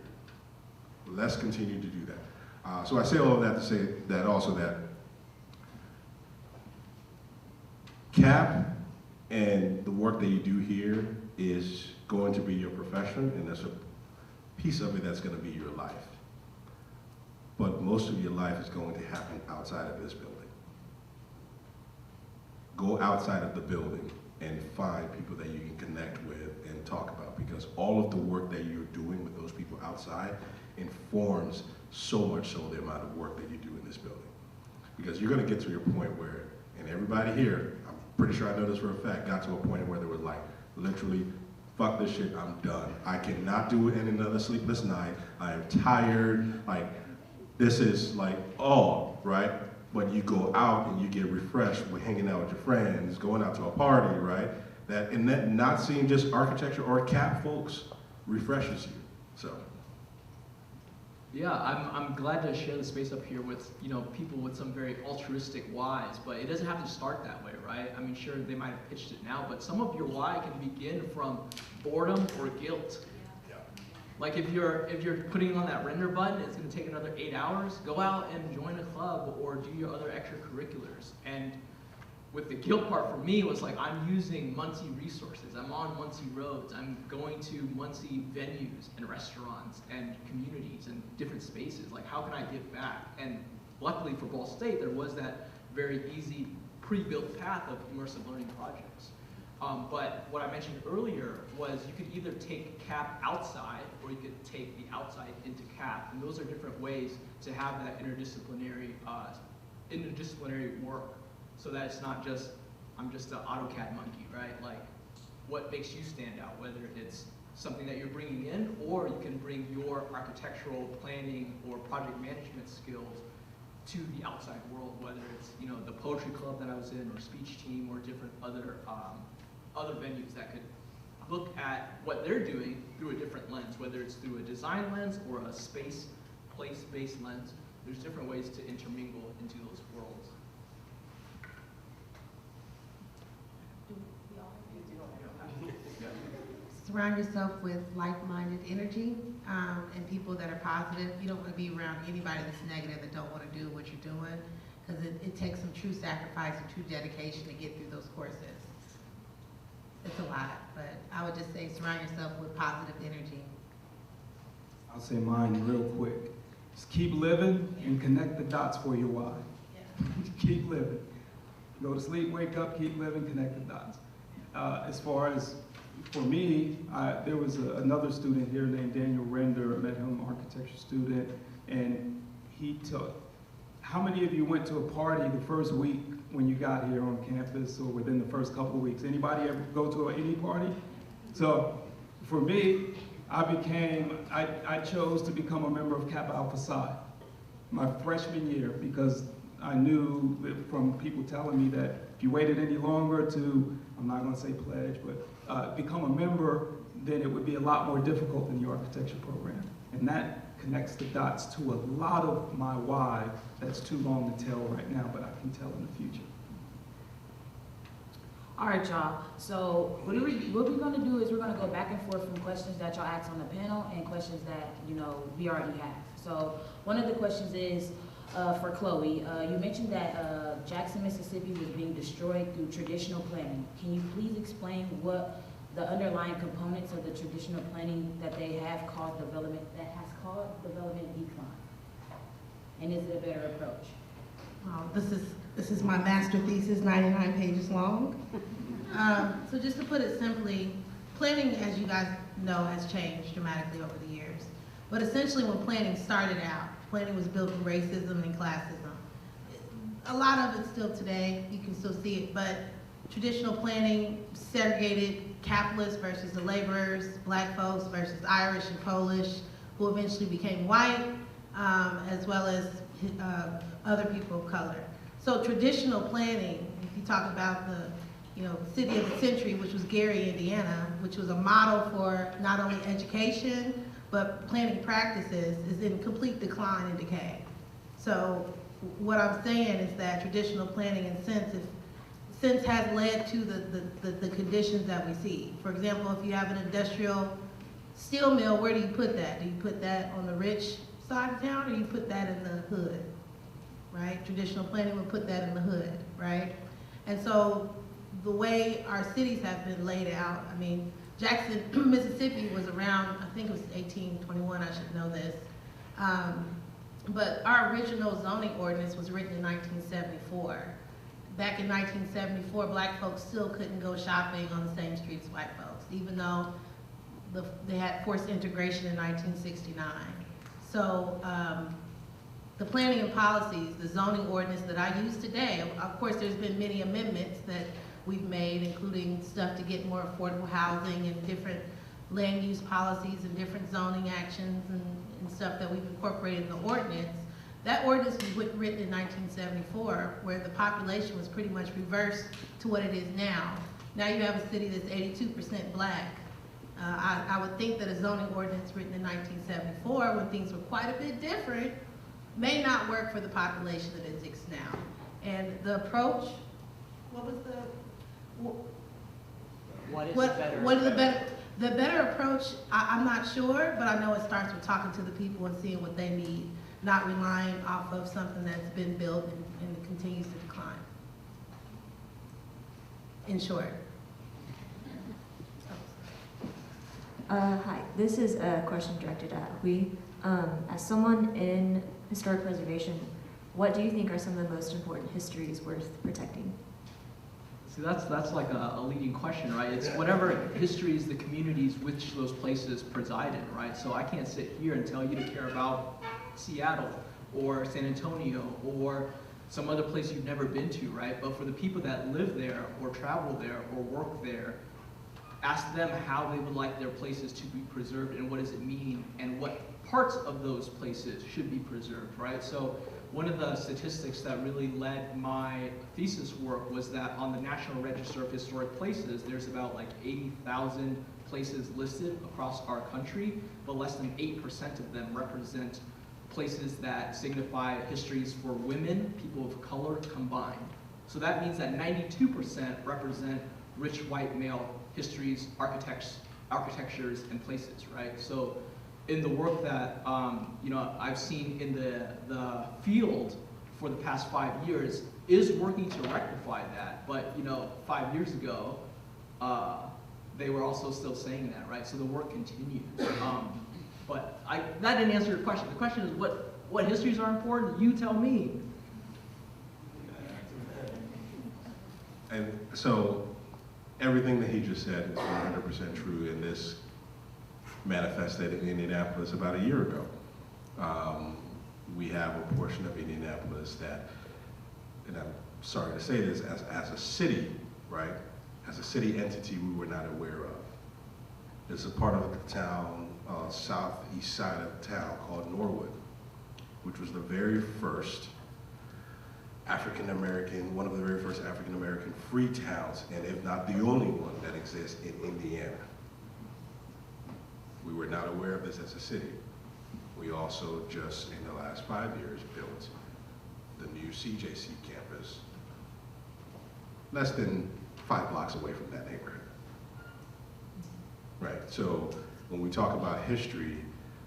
Let's continue to do that. So I say all of that to say that also that CAP and the work that you do here is going to be your profession, and there's a piece of it that's going to be your life. But most of your life is going to happen outside of this building. Go outside of the building and find people that you can connect with and talk about, because all of the work that you're doing with those people outside informs so much so the amount of work that you do in this building. Because you're going to get to your point where, and everybody here, I'm pretty sure I know this for a fact, got to a point where they were like, literally, fuck this shit, I'm done. I cannot do it in another sleepless night. I am tired. Like, this is like, right? But you go out and you get refreshed with hanging out with your friends, going out to a party, right? That not seeing just architecture or CAP folks refreshes you. So Yeah, I'm glad to share the space up here with, you know, people with some very altruistic whys, but it doesn't have to start that way, right? I mean, sure, they might have pitched it now, but some of your why can begin from boredom or guilt. Like if you're putting on that render button, it's going to take another 8 hours. Go out and join a club or do your other extracurriculars. And with the guilt part for me was like, I'm using Muncie resources. I'm on Muncie roads. I'm going to Muncie venues and restaurants and communities and different spaces. Like, how can I give back? And luckily for Ball State, there was that very easy pre-built path of immersive learning projects. But what I mentioned earlier was you could either take CAP outside or you could take the outside into CAP. And those are different ways to have that interdisciplinary work so that it's not just, I'm just an AutoCAD monkey, right? Like, what makes you stand out, whether it's something that you're bringing in or you can bring your architectural planning or project management skills to the outside world, whether it's, you know, the poetry club that I was in or speech team or different other venues that could look at what they're doing through a different lens, whether it's through a design lens or a space, place-based lens. There's different ways to intermingle into those worlds. Surround yourself with like-minded energy and people that are positive. You don't want to be around anybody that's negative that don't want to do what you're doing, because it takes some true sacrifice and true dedication to get through those courses. It's a lot, but I would just say surround yourself with positive energy. I'll say mine real quick. Just keep living and connect the dots for your why. Yeah. Keep living. Go to sleep, wake up, keep living, connect the dots. As far as for me, there was another student here named Daniel Render, met him, architecture student, and he took, how many of you went to a party the first week when you got here on campus or within the first couple of weeks? Anybody ever go to any party? So for me, I chose to become a member of Kappa Alpha Psi my freshman year because I knew from people telling me that if you waited any longer to, I'm not going to say pledge, but become a member, then it would be a lot more difficult in the architecture program. And that connects the dots to a lot of my why that's too long to tell right now, but I can tell in the future. All right, y'all. So what we're going to do is we're going to go back and forth from questions that y'all asked on the panel and questions that, you know, we already have. So one of the questions is for Chloe. You mentioned that Jackson, Mississippi was being destroyed through traditional planning. Can you please explain what the underlying components of the traditional planning that they have caused development, decline? And is it a better approach? This is my master thesis, 99 pages long. So just to put it simply, planning, as you guys know, has changed dramatically over the years. But essentially when planning started out, planning was built from racism and classism. A lot of it still today, you can still see it, but traditional planning segregated capitalists versus the laborers, black folks versus Irish and Polish, who eventually became white, as well as other people of color. So traditional planning, if you talk about the city of the century, which was Gary, Indiana, which was a model for not only education, but planning practices, is in complete decline and decay. So what I'm saying is that traditional planning in sense has led to the conditions that we see. For example, if you have an industrial steel mill, where do you put that? Do you put that on the rich side of town, or you put that in the hood, right? Traditional planning would put that in the hood, right? And so the way our cities have been laid out, I mean, Jackson, Mississippi was around, I think it was 1821, I should know this. But our original zoning ordinance was written in 1974. Back in 1974, black folks still couldn't go shopping on the same streets as white folks, even though they had forced integration in 1969. So the planning and policies, the zoning ordinance that I use today, of course there's been many amendments that we've made, including stuff to get more affordable housing and different land use policies and different zoning actions and stuff that we've incorporated in the ordinance. That ordinance was written in 1974, where the population was pretty much reversed to what it is now. Now you have a city that's 82% black. I would think that a zoning ordinance written in 1974, when things were quite a bit different, may not work for the population that exists now. And the approach, what was the, What is what better? is the better approach? I'm not sure, but I know it starts with talking to the people and seeing what they need, not relying off of something that's been built and continues to decline. In short. Hi, this is a question directed at Hui. As someone in historic preservation, what do you think are some of the most important histories worth protecting? See, that's like a leading question, right? It's whatever histories the communities which those places preside in, right? So I can't sit here and tell you to care about Seattle or San Antonio or some other place you've never been to, right? But for the people that live there or travel there or work there, ask them how they would like their places to be preserved and what does it mean and what parts of those places should be preserved, right? So one of the statistics that really led my thesis work was that on the National Register of Historic Places, there's about like 80,000 places listed across our country, but less than 8% of them represent places that signify histories for women, people of color combined. So that means that 92% represent rich white male histories, architectures, and places, right? So in the work that I've seen in the field for the past 5 years is working to rectify that. But 5 years ago, they were also still saying that, right? So the work continues. But that didn't answer your question. The question is what histories are important? You tell me. And so everything that he just said is 100% true, and this manifested in Indianapolis about a year ago. We have a portion of Indianapolis that, and I'm sorry to say this, as a city, right? As a city entity, we were not aware of. There's a part of the town, southeast side of town called Norwood, which was the very first African-American, one of the very first African-American free towns, and if not the only one that exists in Indiana. We were not aware of this as a city. We also just, in the last 5 years, built the new CJC campus, less than 5 blocks away from that neighborhood. Right, so when we talk about history,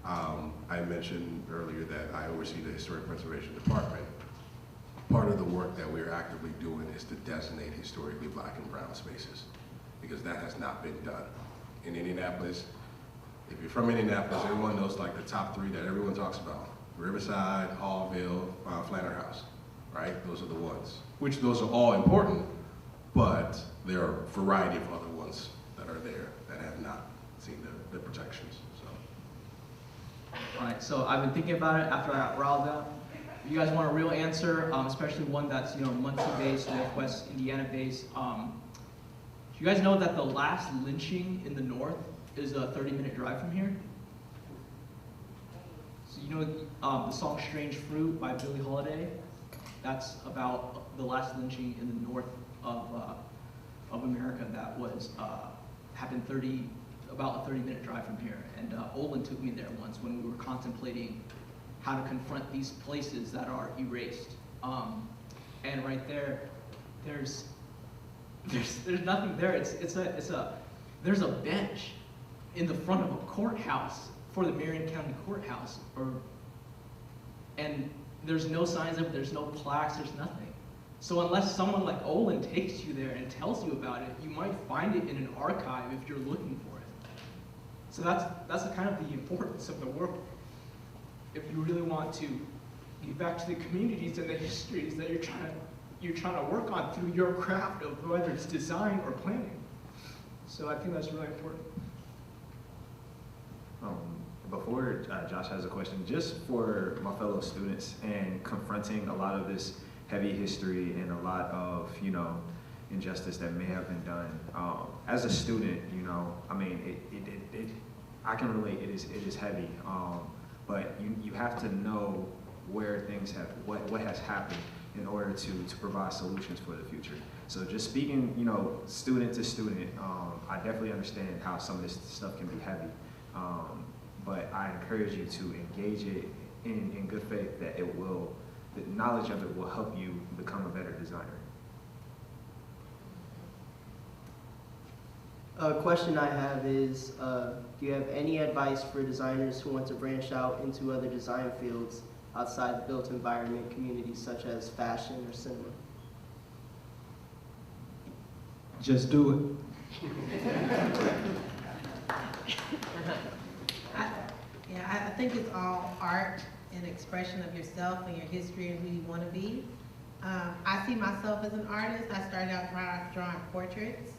I mentioned earlier that I oversee the Historic Preservation Department. Part of the work that we're actively doing is to designate historically black and brown spaces, because that has not been done. In Indianapolis, if you're from Indianapolis, everyone knows like the top 3 that everyone talks about. Riverside, Hallville, Flanner House, right? Those are the ones. Which those are all important, but there are a variety of other ones that are there that have not seen the protections, so. All right, so I've been thinking about it after I got riled up. If you guys want a real answer, especially one that's Muncie-based, Northwest Indiana-based, do you guys know that the last lynching in the North is a 30-minute drive from here? So the song "Strange Fruit" by Billie Holiday? That's about the last lynching in the north of America that was happened about a 30-minute drive from here. And Olin took me there once when we were contemplating how to confront these places that are erased. And right there, there's nothing there. There's a bench in the front of a courthouse for the Marion County Courthouse, and there's no signs of it, there's no plaques, there's nothing. So unless someone like Olin takes you there and tells you about it, you might find it in an archive if you're looking for it. So that's kind of the importance of the work. If you really want to get back to the communities and the histories that you're trying to work on through your craft of whether it's design or planning. So I think that's really important. Before Josh has a question, just for my fellow students and confronting a lot of this heavy history and a lot of, injustice that may have been done. As a student, I mean, I can relate, it is heavy, but you have to know where things have, what has happened. in order to provide solutions for the future. So just speaking, you know, student to student, I definitely understand how some of this stuff can be heavy, but I encourage you to engage it in good faith that the knowledge of it will help you become a better designer. A question I have is, do you have any advice for designers who want to branch out into other design fields outside the built environment communities such as fashion or cinema? Just do I think it's all art and expression of yourself and your history and who you want to be. I see myself as an artist. I started out drawing portraits.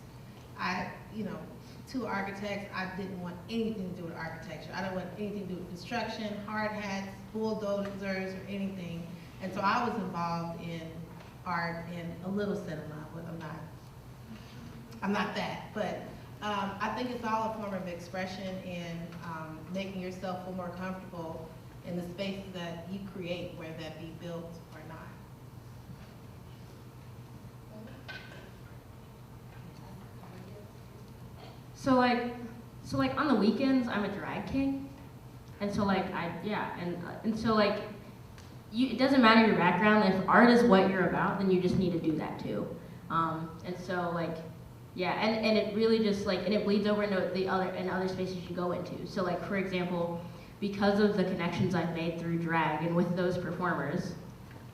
Two architects, I didn't want anything to do with architecture. I didn't want anything to do with construction, hard hats, bulldozers, or anything. And so I was involved in art and a little cinema, but I'm not that. But I think it's all a form of expression and making yourself feel more comfortable in the space that you create, whether that be built or not. So like on the weekends, I'm a drag king, and so like it doesn't matter your background. If art is what you're about, then you just need to do that too. And so like, yeah, and it really just like, and it bleeds over into the other spaces you go into. So like, for example, because of the connections I've made through drag and with those performers,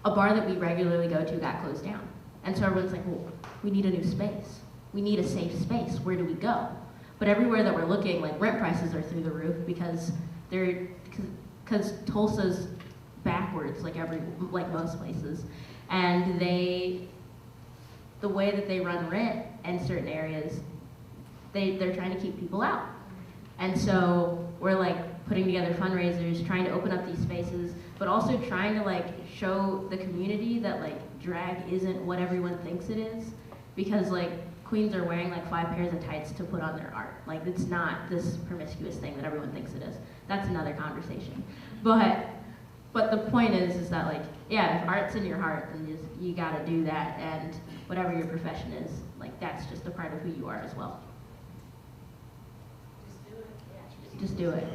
a bar that we regularly go to got closed down. And so everyone's like, well, we need a new space. We need a safe space. Where do we go? But everywhere that we're looking, like rent prices are through the roof because Tulsa's backwards, like most places, and the way that they run rent in certain areas, they're trying to keep people out. And so we're like putting together fundraisers, trying to open up these spaces, but also trying to like show the community that like drag isn't what everyone thinks it is, because like queens are wearing like 5 pairs of tights to put on their art. Like it's not this promiscuous thing that everyone thinks it is. That's another conversation. But the point is that like, yeah, if art's in your heart, then you gotta do that, and whatever your profession is, like that's just a part of who you are as well. Just do it.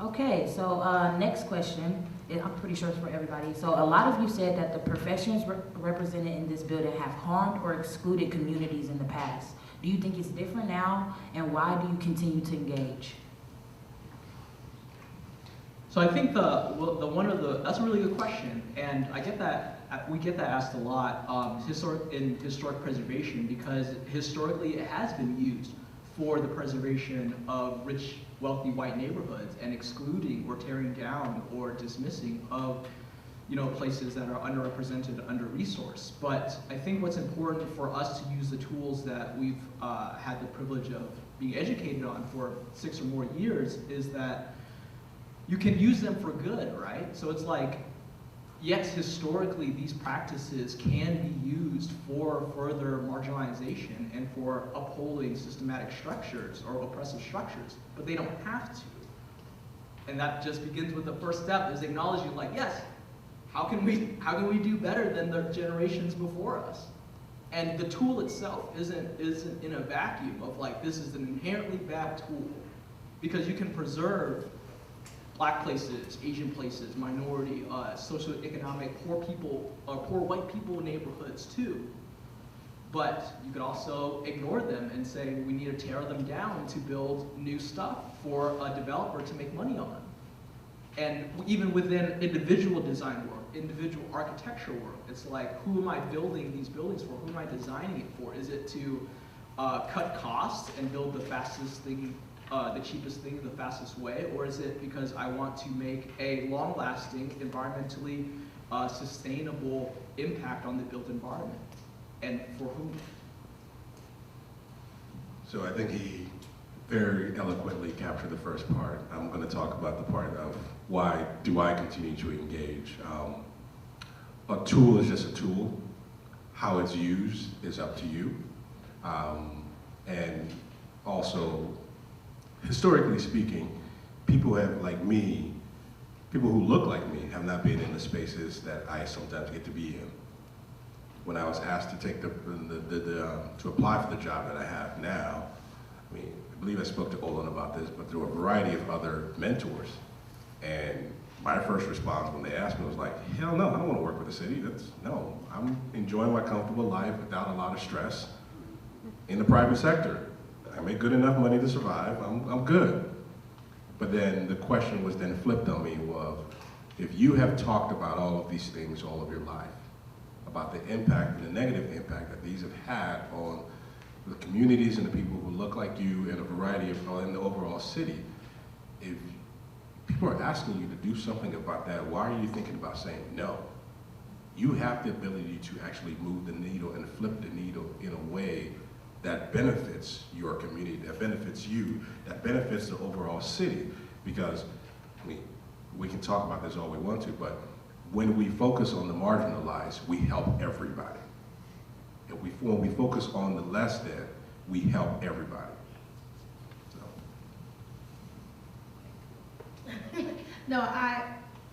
Okay, so next question, and I'm pretty sure it's for everybody. So a lot of you said that the professions represented in this building have harmed or excluded communities in the past. Do you think it's different now, and why do you continue to engage? So I think that's a really good question, and I get that, we get that asked a lot in historic preservation, because historically it has been used for the preservation of rich, wealthy white neighborhoods and excluding or tearing down or dismissing of, places that are underrepresented, under-resourced. But I think what's important for us to use the tools that we've had the privilege of being educated on for 6 or more years is that you can use them for good, right? So it's like, yes, historically, these practices can be used for further marginalization and for upholding systematic structures or oppressive structures, but they don't have to. And that just begins with the first step, is acknowledging, like, yes, how can we do better than the generations before us? And the tool itself isn't in a vacuum of like, this is an inherently bad tool, because you can preserve Black places, Asian places, minority, socioeconomic, poor white people neighborhoods too. But you could also ignore them and say we need to tear them down to build new stuff for a developer to make money on. And even within individual design work, individual architecture work, it's like, who am I building these buildings for? Who am I designing it for? Is it to cut costs and build the fastest thing, the cheapest thing, the fastest way, or is it because I want to make a long-lasting, environmentally sustainable impact on the built environment, and for whom? So I think he very eloquently captured the first part. I'm going to talk about the part of why do I continue to engage. A tool is just a tool. How it's used is up to you. And also, historically speaking, people have, like me, people who look like me have not been in the spaces that I sometimes get to be in. When I was asked to take to apply for the job that I have now, I mean, I believe I spoke to Olin about this, but there were a variety of other mentors. And my first response when they asked me was like, hell no, I don't want to work with the city. No, I'm enjoying my comfortable life without a lot of stress in the private sector. I make good enough money to survive, I'm good. But then the question was then flipped on me was, if you have talked about all of these things all of your life, about the impact and the negative impact that these have had on the communities and the people who look like you and a variety of, in the overall city, if people are asking you to do something about that, why are you thinking about saying no? You have the ability to actually move the needle and flip the needle in a way that benefits your community, that benefits you, that benefits the overall city. Because, I mean, we can talk about this all we want to, but when we focus on the marginalized, we help everybody. And when we focus on the less than, we help everybody. So. No,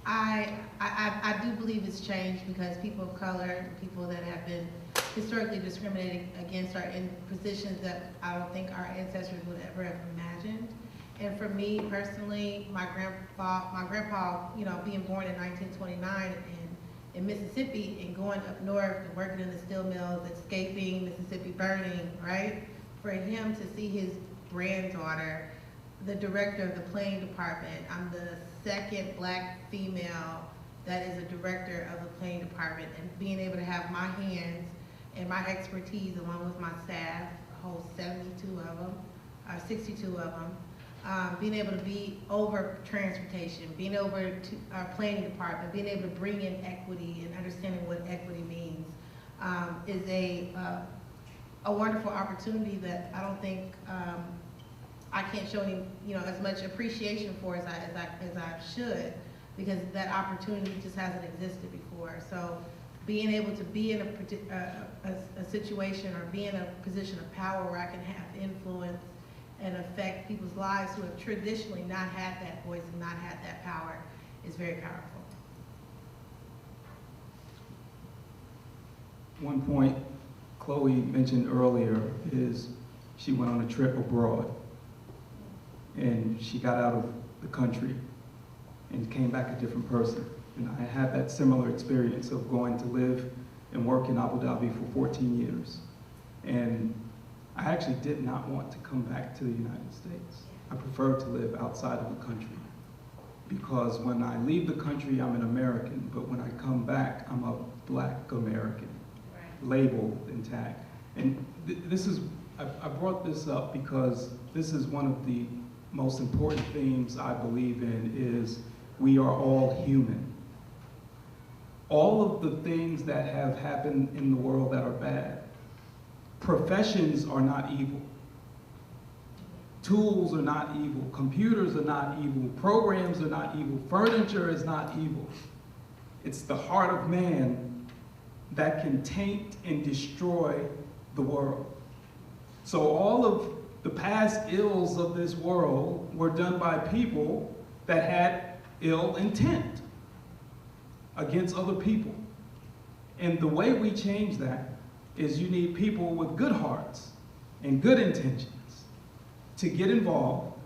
I do believe it's changed because people of color, people that have been historically discriminated against are in positions that I don't think our ancestors would ever have imagined. And for me personally, my grandpa, you know, being born in 1929 in Mississippi and going up north and working in the steel mills, escaping Mississippi burning, right? For him to see his granddaughter, the director of the playing department, I'm the second black female that is a director of the playing department, and being able to have my hands and my expertise along with my staff, a whole 72 of them, or 62 of them, being able to be over transportation, being over to our planning department, being able to bring in equity and understanding what equity means, is a wonderful opportunity that I don't think I can't show any, you know, as much appreciation for as I should, because that opportunity just hasn't existed before. So being able to be in a situation or be in a position of power where I can have influence and affect people's lives who have traditionally not had that voice and not had that power is very powerful. One point Chloe mentioned earlier is she went on a trip abroad and she got out of the country and came back a different person. And I had that similar experience of going to live and work in Abu Dhabi for 14 years. And I actually did not want to come back to the United States. I prefer to live outside of the country because when I leave the country, I'm an American, but when I come back, I'm a Black American, labeled and tagged. And I brought this up because this is one of the most important themes I believe in is we are all human. All of the things that have happened in the world that are bad, professions are not evil. Tools are not evil. Computers are not evil. Programs are not evil. Furniture is not evil. It's the heart of man that can taint and destroy the world. So all of the past ills of this world were done by people that had ill intent against other people. And the way we change that is you need people with good hearts and good intentions to get involved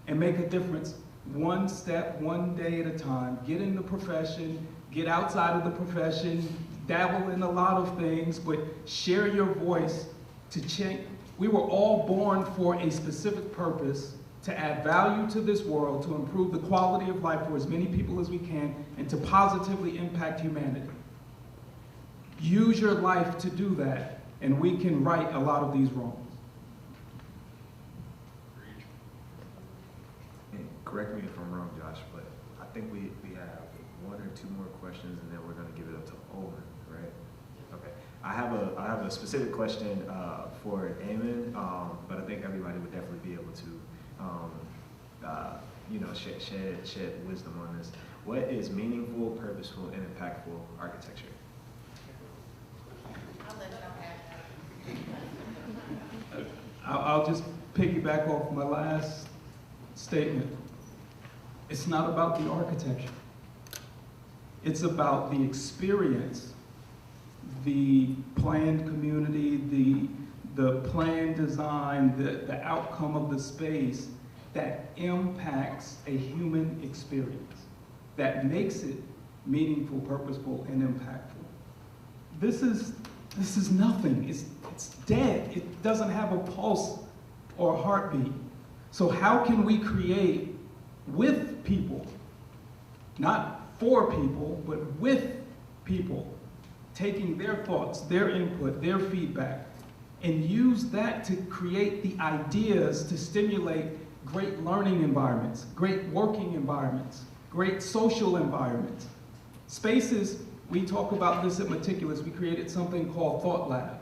and make a difference one step, one day at a time. Get in the profession, get outside of the profession, dabble in a lot of things, but share your voice to change. We were all born for a specific purpose to add value to this world, to improve the quality of life for as many people as we can, and to positively impact humanity. Use your life to do that, and we can right a lot of these wrongs. And correct me if I'm wrong, Josh, but I think we have one or two more questions, and then we're going to give it up to Olin, right? Okay. I have a specific question for Damon, but I think everybody would definitely be able to, you know, shed wisdom on this. What is meaningful, purposeful, and impactful architecture? I'll just piggyback off my last statement. It's not about the architecture. It's about the experience, the planned community, the planned design, the outcome of the space that impacts a human experience, that makes it meaningful, purposeful, and impactful. This is nothing. It's dead. It doesn't have a pulse or a heartbeat. So how can we create with people, not for people, but with people, taking their thoughts, their input, their feedback, and use that to create the ideas to stimulate great learning environments, great working environments, great social environments. Spaces, we talk about this at Meticulous, we created something called Thought Lab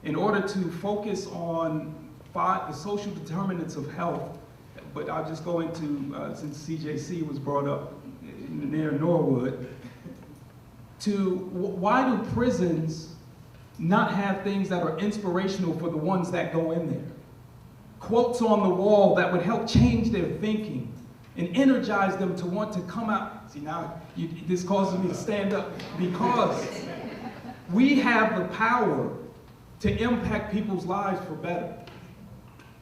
in order to focus on the social determinants of health. But I'll just go into, since CJC was brought up near Norwood, to why do prisons not have things that are inspirational for the ones that go in there? Quotes on the wall that would help change their thinking and energize them to want to come out. See, now this causes me to stand up, because we have the power to impact people's lives for better.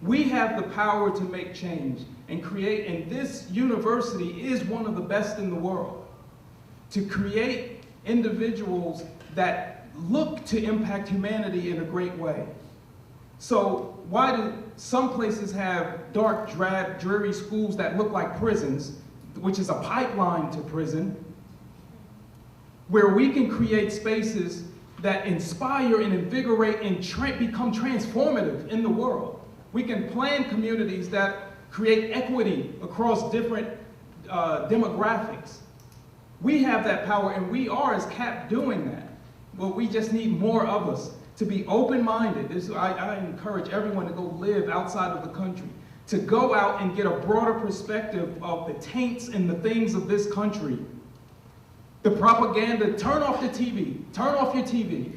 We have the power to make change and create, and this university is one of the best in the world, to create individuals that look to impact humanity in a great way. So why do some places have dark, drab, dreary schools that look like prisons, which is a pipeline to prison, where we can create spaces that inspire and invigorate and become transformative in the world? We can plan communities that create equity across different demographics. We have that power, and we are, as CAP, doing that. Well, we just need more of us to be open-minded. I encourage everyone to go live outside of the country, to go out and get a broader perspective of the taints and the things of this country. The propaganda, turn off the TV, turn off your TV.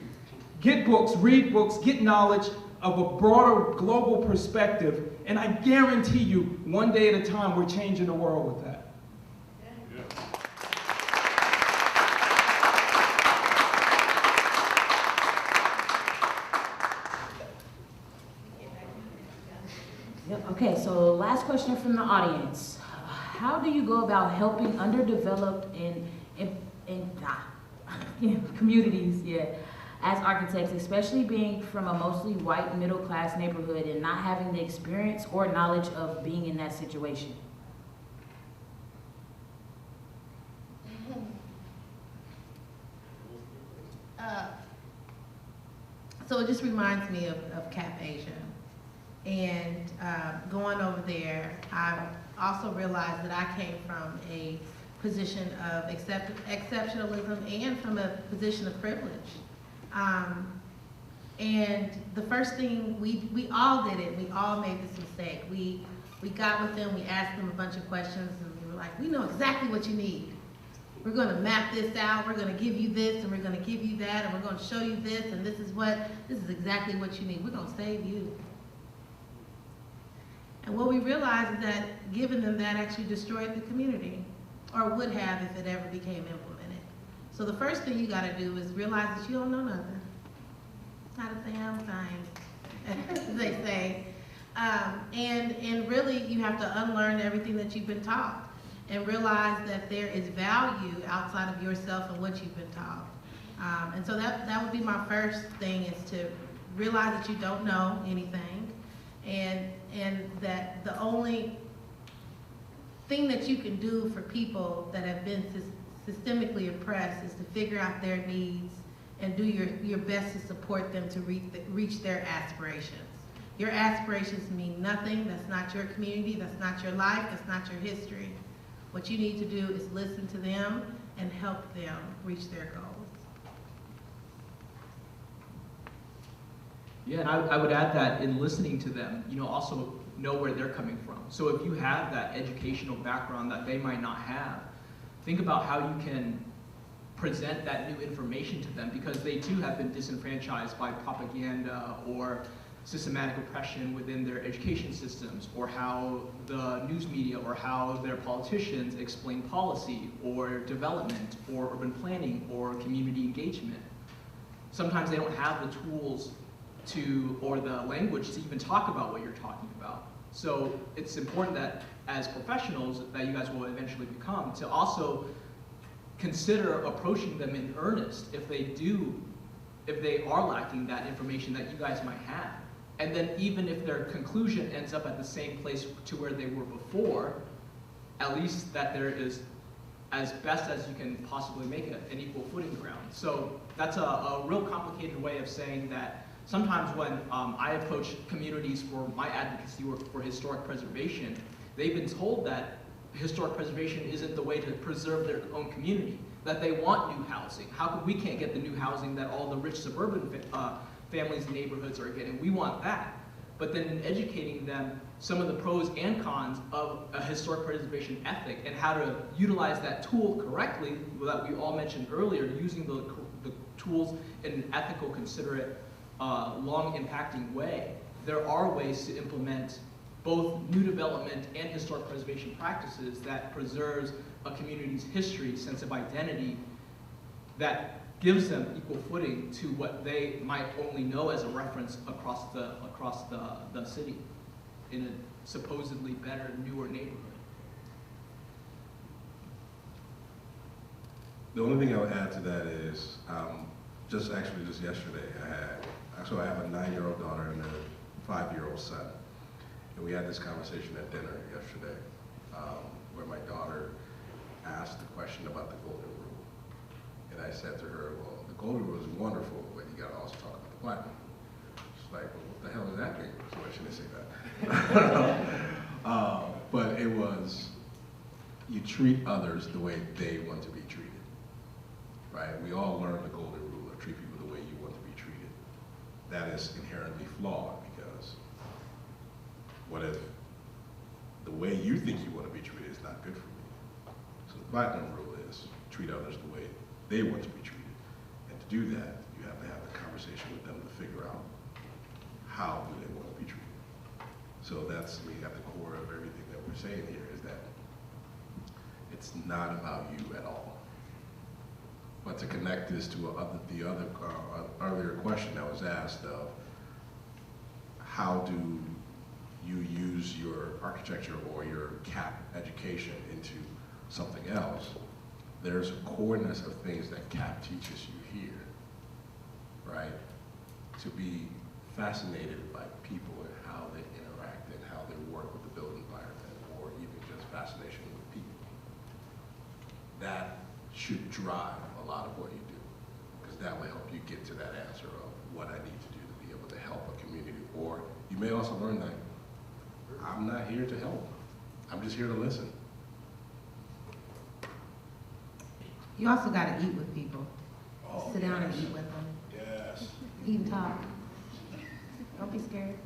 Get books, read books, get knowledge of a broader global perspective, and I guarantee you, one day at a time, we're changing the world with that. Yep. Okay, so last question from the audience. How do you go about helping underdeveloped communities, as architects, especially being from a mostly white middle-class neighborhood and not having the experience or knowledge of being in that situation? So it just reminds me of Cap Asia. And going over there, I also realized that I came from a position of exceptionalism and from a position of privilege. And the first thing, we all did it, we all made this mistake. We got with them, we asked them a bunch of questions, and we were like, we know exactly what you need. We're gonna map this out, we're gonna give you this, and we're gonna give you that, and we're gonna show you this, and this is exactly what you need. We're gonna save you. And what we realized is that giving them that actually destroyed the community, or would have if it ever became implemented. So the first thing you gotta do is realize that you don't know nothing. Not a damn thing, as they say. And really you have to unlearn everything that you've been taught and realize that there is value outside of yourself and what you've been taught. And so that would be my first thing, is to realize that you don't know anything, and that the only thing that you can do for people that have been systemically oppressed is to figure out their needs and do your best to support them to reach their aspirations. Your aspirations mean nothing. That's not your community. That's not your life. That's not your history. What you need to do is listen to them and help them reach their goals. Yeah, and I would add that in listening to them, also know where they're coming from. So if you have that educational background that they might not have, think about how you can present that new information to them, because they too have been disenfranchised by propaganda or systematic oppression within their education systems, or how the news media or how their politicians explain policy or development or urban planning or community engagement. Sometimes they don't have the tools to, or the language to even talk about what you're talking about. So it's important that as professionals that you guys will eventually become, to also consider approaching them in earnest if they are lacking that information that you guys might have. And then even if their conclusion ends up at the same place to where they were before, at least that there is, as best as you can possibly make it, an equal footing ground. So that's a real complicated way of saying that sometimes when I approach communities for my advocacy work for historic preservation, they've been told that historic preservation isn't the way to preserve their own community, that they want new housing. How come we can't get the new housing that all the rich suburban families and neighborhoods are getting? We want that. But then in educating them some of the pros and cons of a historic preservation ethic and how to utilize that tool correctly that we all mentioned earlier, using the tools in an ethical, considerate, long impacting way, there are ways to implement both new development and historic preservation practices that preserves a community's history, sense of identity, that gives them equal footing to what they might only know as a reference across the city in a supposedly better, newer neighborhood. The only thing I would add to that is, just yesterday, I have a 9-year-old daughter and a 5-year-old son. And we had this conversation at dinner yesterday, where my daughter asked the question about the golden rule. And I said to her, well, the golden rule is wonderful, but you gotta also talk about the platinum. She's like, well, what the hell does that mean? So I shouldn't say that. But it was, you treat others the way they want to be treated, right? We all learn the golden rule of treat people the way you want to be treated. That is inherently flawed, because what if the way you think you want to be treated is not good for me? So the platinum rule is treat others the way they want to be treated. And to do that, you have to have a conversation with them to figure out how do they want to be treated. So that's, we got the core of everything that we're saying here, is that it's not about you at all. But to connect this to the other earlier question that was asked of how do you use your architecture or your CAP education into something else, there's a coreness of things that CAP teaches you here, right? To be fascinated by people and how they interact and how they work with the built environment, or even just fascination with people. That should drive a lot of what you do, because that will help you get to that answer of what I need to do to be able to help a community. Or you may also learn that I'm not here to help, I'm just here to listen. You also got to eat with people. Oh, Sit down and eat with them. Yes. Eat and talk. Don't be scared.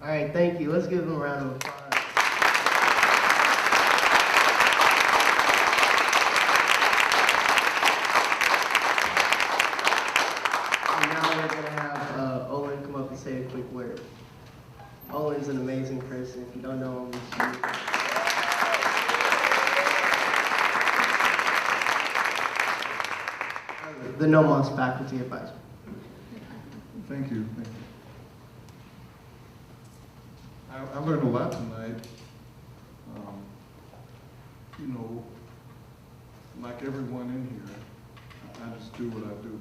All right, thank you. Let's give them a round of applause. And now we're going to have Olin come up and say a quick word. Olin's an amazing person. If you don't know him, you should. The NOMAS faculty advisor. Thank you. Thank you. I learned a lot tonight. You know, like everyone in here, I just do what I do.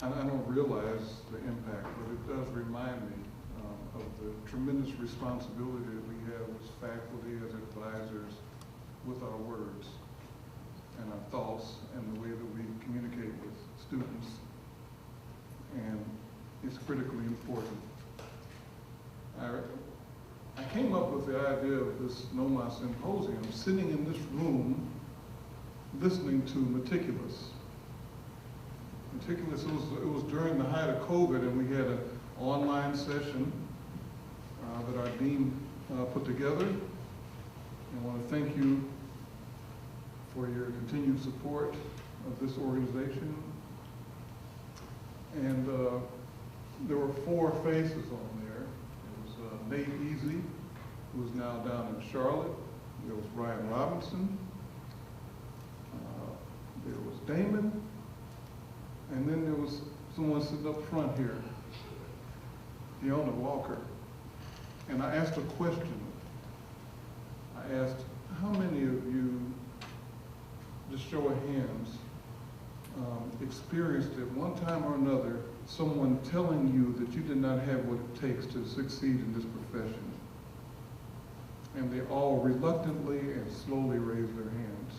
And I don't realize the impact, but it does remind me of the tremendous responsibility that we have as faculty, as advisors, with our words and our thoughts and the way that we communicate with students. And it's critically important. I came up with the idea of this NOMAS Symposium sitting in this room listening to METICULOUS. METICULOUS, it was during the height of COVID, and we had an online session that our dean put together. I want to thank you for your continued support of this organization. And there were 4 faces on there. It was Nate Easy, who is now down in Charlotte. There was Ryan Robinson. There was Damon. And then there was someone sitting up front here, Fiona Walker. And I asked a question. I asked, how many of you, just show of hands, experienced at one time or another someone telling you that you did not have what it takes to succeed in this profession? And they all reluctantly and slowly raised their hands.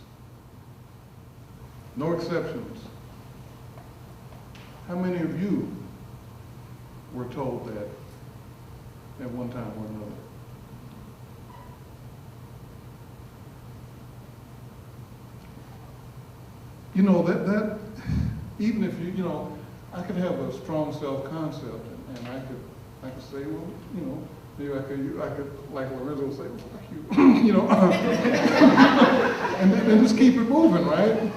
No exceptions. How many of you were told that at one time or another? You know, that even if you know, I could have a strong self-concept, and I could say, well, you know, maybe I could like Lorenzo say, well, fuck you, you know, and then just keep it moving, right?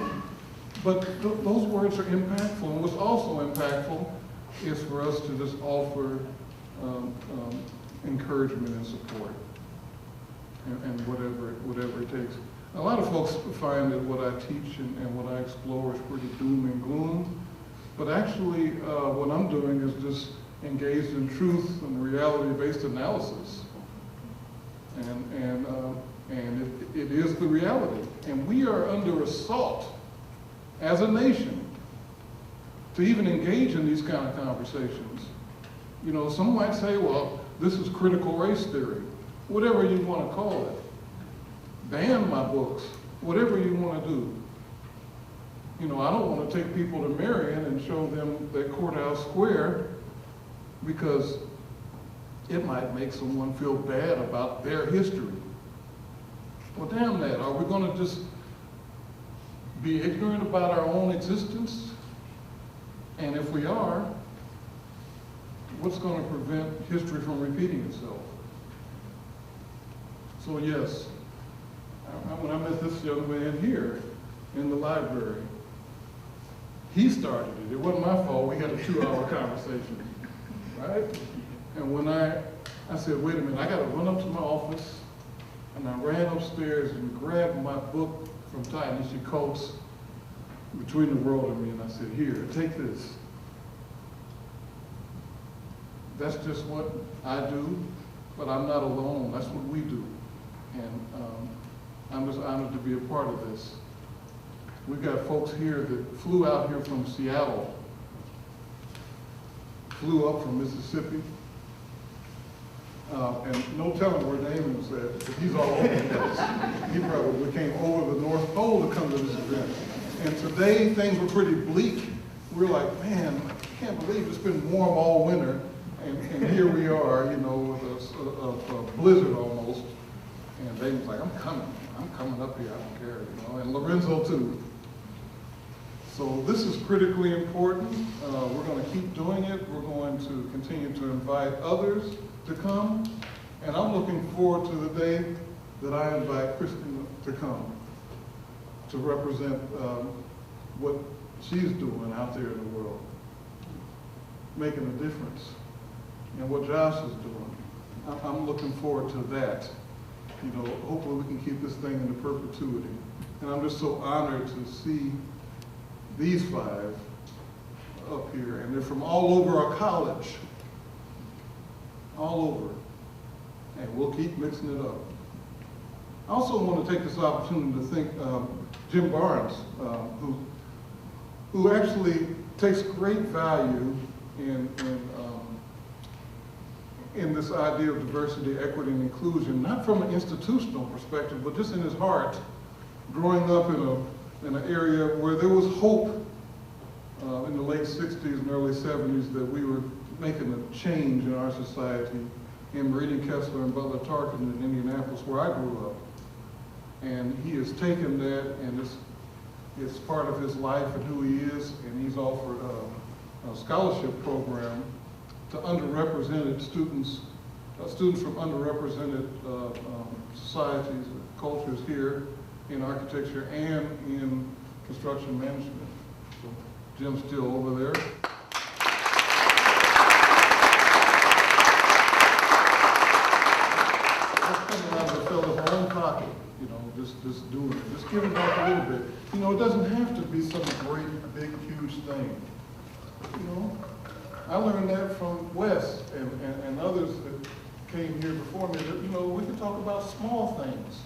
But those words are impactful, and what's also impactful is for us to just offer encouragement and support, and whatever it takes. A lot of folks find that what I teach and what I explore is pretty doom and gloom, but actually what I'm doing is just engaged in truth and reality-based analysis, and it is the reality. And we are under assault as a nation to even engage in these kind of conversations. You know, some might say, well, this is critical race theory, whatever you want to call it. Ban my books, whatever you want to do. You know, I don't want to take people to Marion and show them that courthouse square because it might make someone feel bad about their history. Well, damn that. Are we going to just be ignorant about our own existence? And if we are, what's going to prevent history from repeating itself? So yes, when I met this young man here in the library, he started it. It wasn't my fault. We had a 2-hour conversation, right? And when I said, wait a minute, I got to run up to my office, and I ran upstairs and grabbed my book from Ta-Nehisi Coates, Between the World and Me, and I said, here, take this. That's just what I do, but I'm not alone. That's what we do. And I'm just honored to be a part of this. We've got folks here that flew out here from Seattle, flew up from Mississippi, and no telling where Damon was at, but he's all over the place. He probably came over the North Pole to come to this event. And today, things were pretty bleak. We're like, man, I can't believe it's been warm all winter, and here we are, you know, with a blizzard almost. And Damon's like, I'm coming up here, I don't care, you know, and Lorenzo too. So this is critically important. We're going to keep doing it. We're going to continue to invite others to come. And I'm looking forward to the day that I invite Kristen to come to represent what she's doing out there in the world, making a difference, and what Josh is doing. I'm looking forward to that. You know, hopefully we can keep this thing into perpetuity. And I'm just so honored to see these 5 up here, and they're from all over our college, all over, and we'll keep mixing it up. I also want to take this opportunity to thank Jim Barnes, who actually takes great value in this idea of diversity, equity, and inclusion, not from an institutional perspective, but just in his heart, growing up in an area where there was hope in the late 60s and early 70s that we were making a change in our society, in Meridian Kessler and Butler Tarkin in Indianapolis, where I grew up. And he has taken that, and it's part of his life and who he is, and he's offered a scholarship program to underrepresented students, students from underrepresented societies, cultures here in architecture and in construction management. So Jim's still over there. That's coming out of the fellow's own pocket, you know, just doing it, just giving back a little bit. You know, it doesn't have to be some great, big, huge thing. You know, I learned that from Wes and others that came here before me, that, you know, we can talk about small things,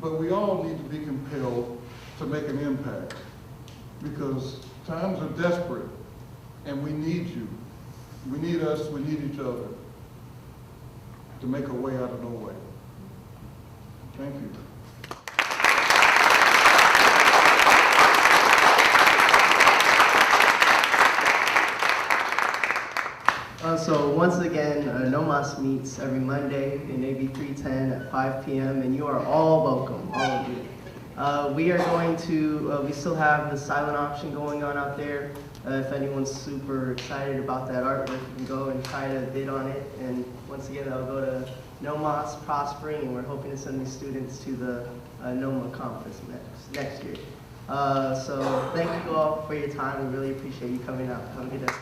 but we all need to be compelled to make an impact, because times are desperate, and we need you. We need us, we need each other to make a way out of no way. Thank you. So once again, NOMAS meets every Monday in AB 310 at 5 p.m. and you are all welcome, all of you. We are going to, we still have the silent auction going on out there. If anyone's super excited about that artwork, you can go and try to bid on it. And once again, that'll go to NOMAS Prospering, and we're hoping to send these students to the NOMA conference next year. So thank you all for your time. We really appreciate you coming out. Have a good day.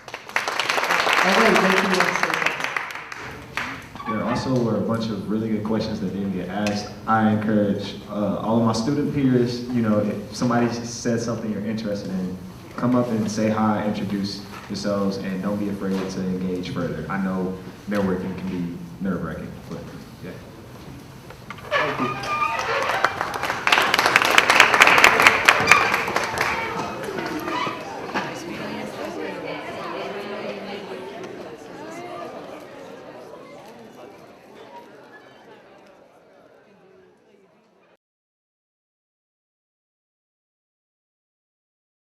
There also were a bunch of really good questions that didn't get asked. I encourage all of my student peers, you know, if somebody said something you're interested in, come up and say hi, introduce yourselves, and don't be afraid to engage further. I know networking can be nerve-wracking, but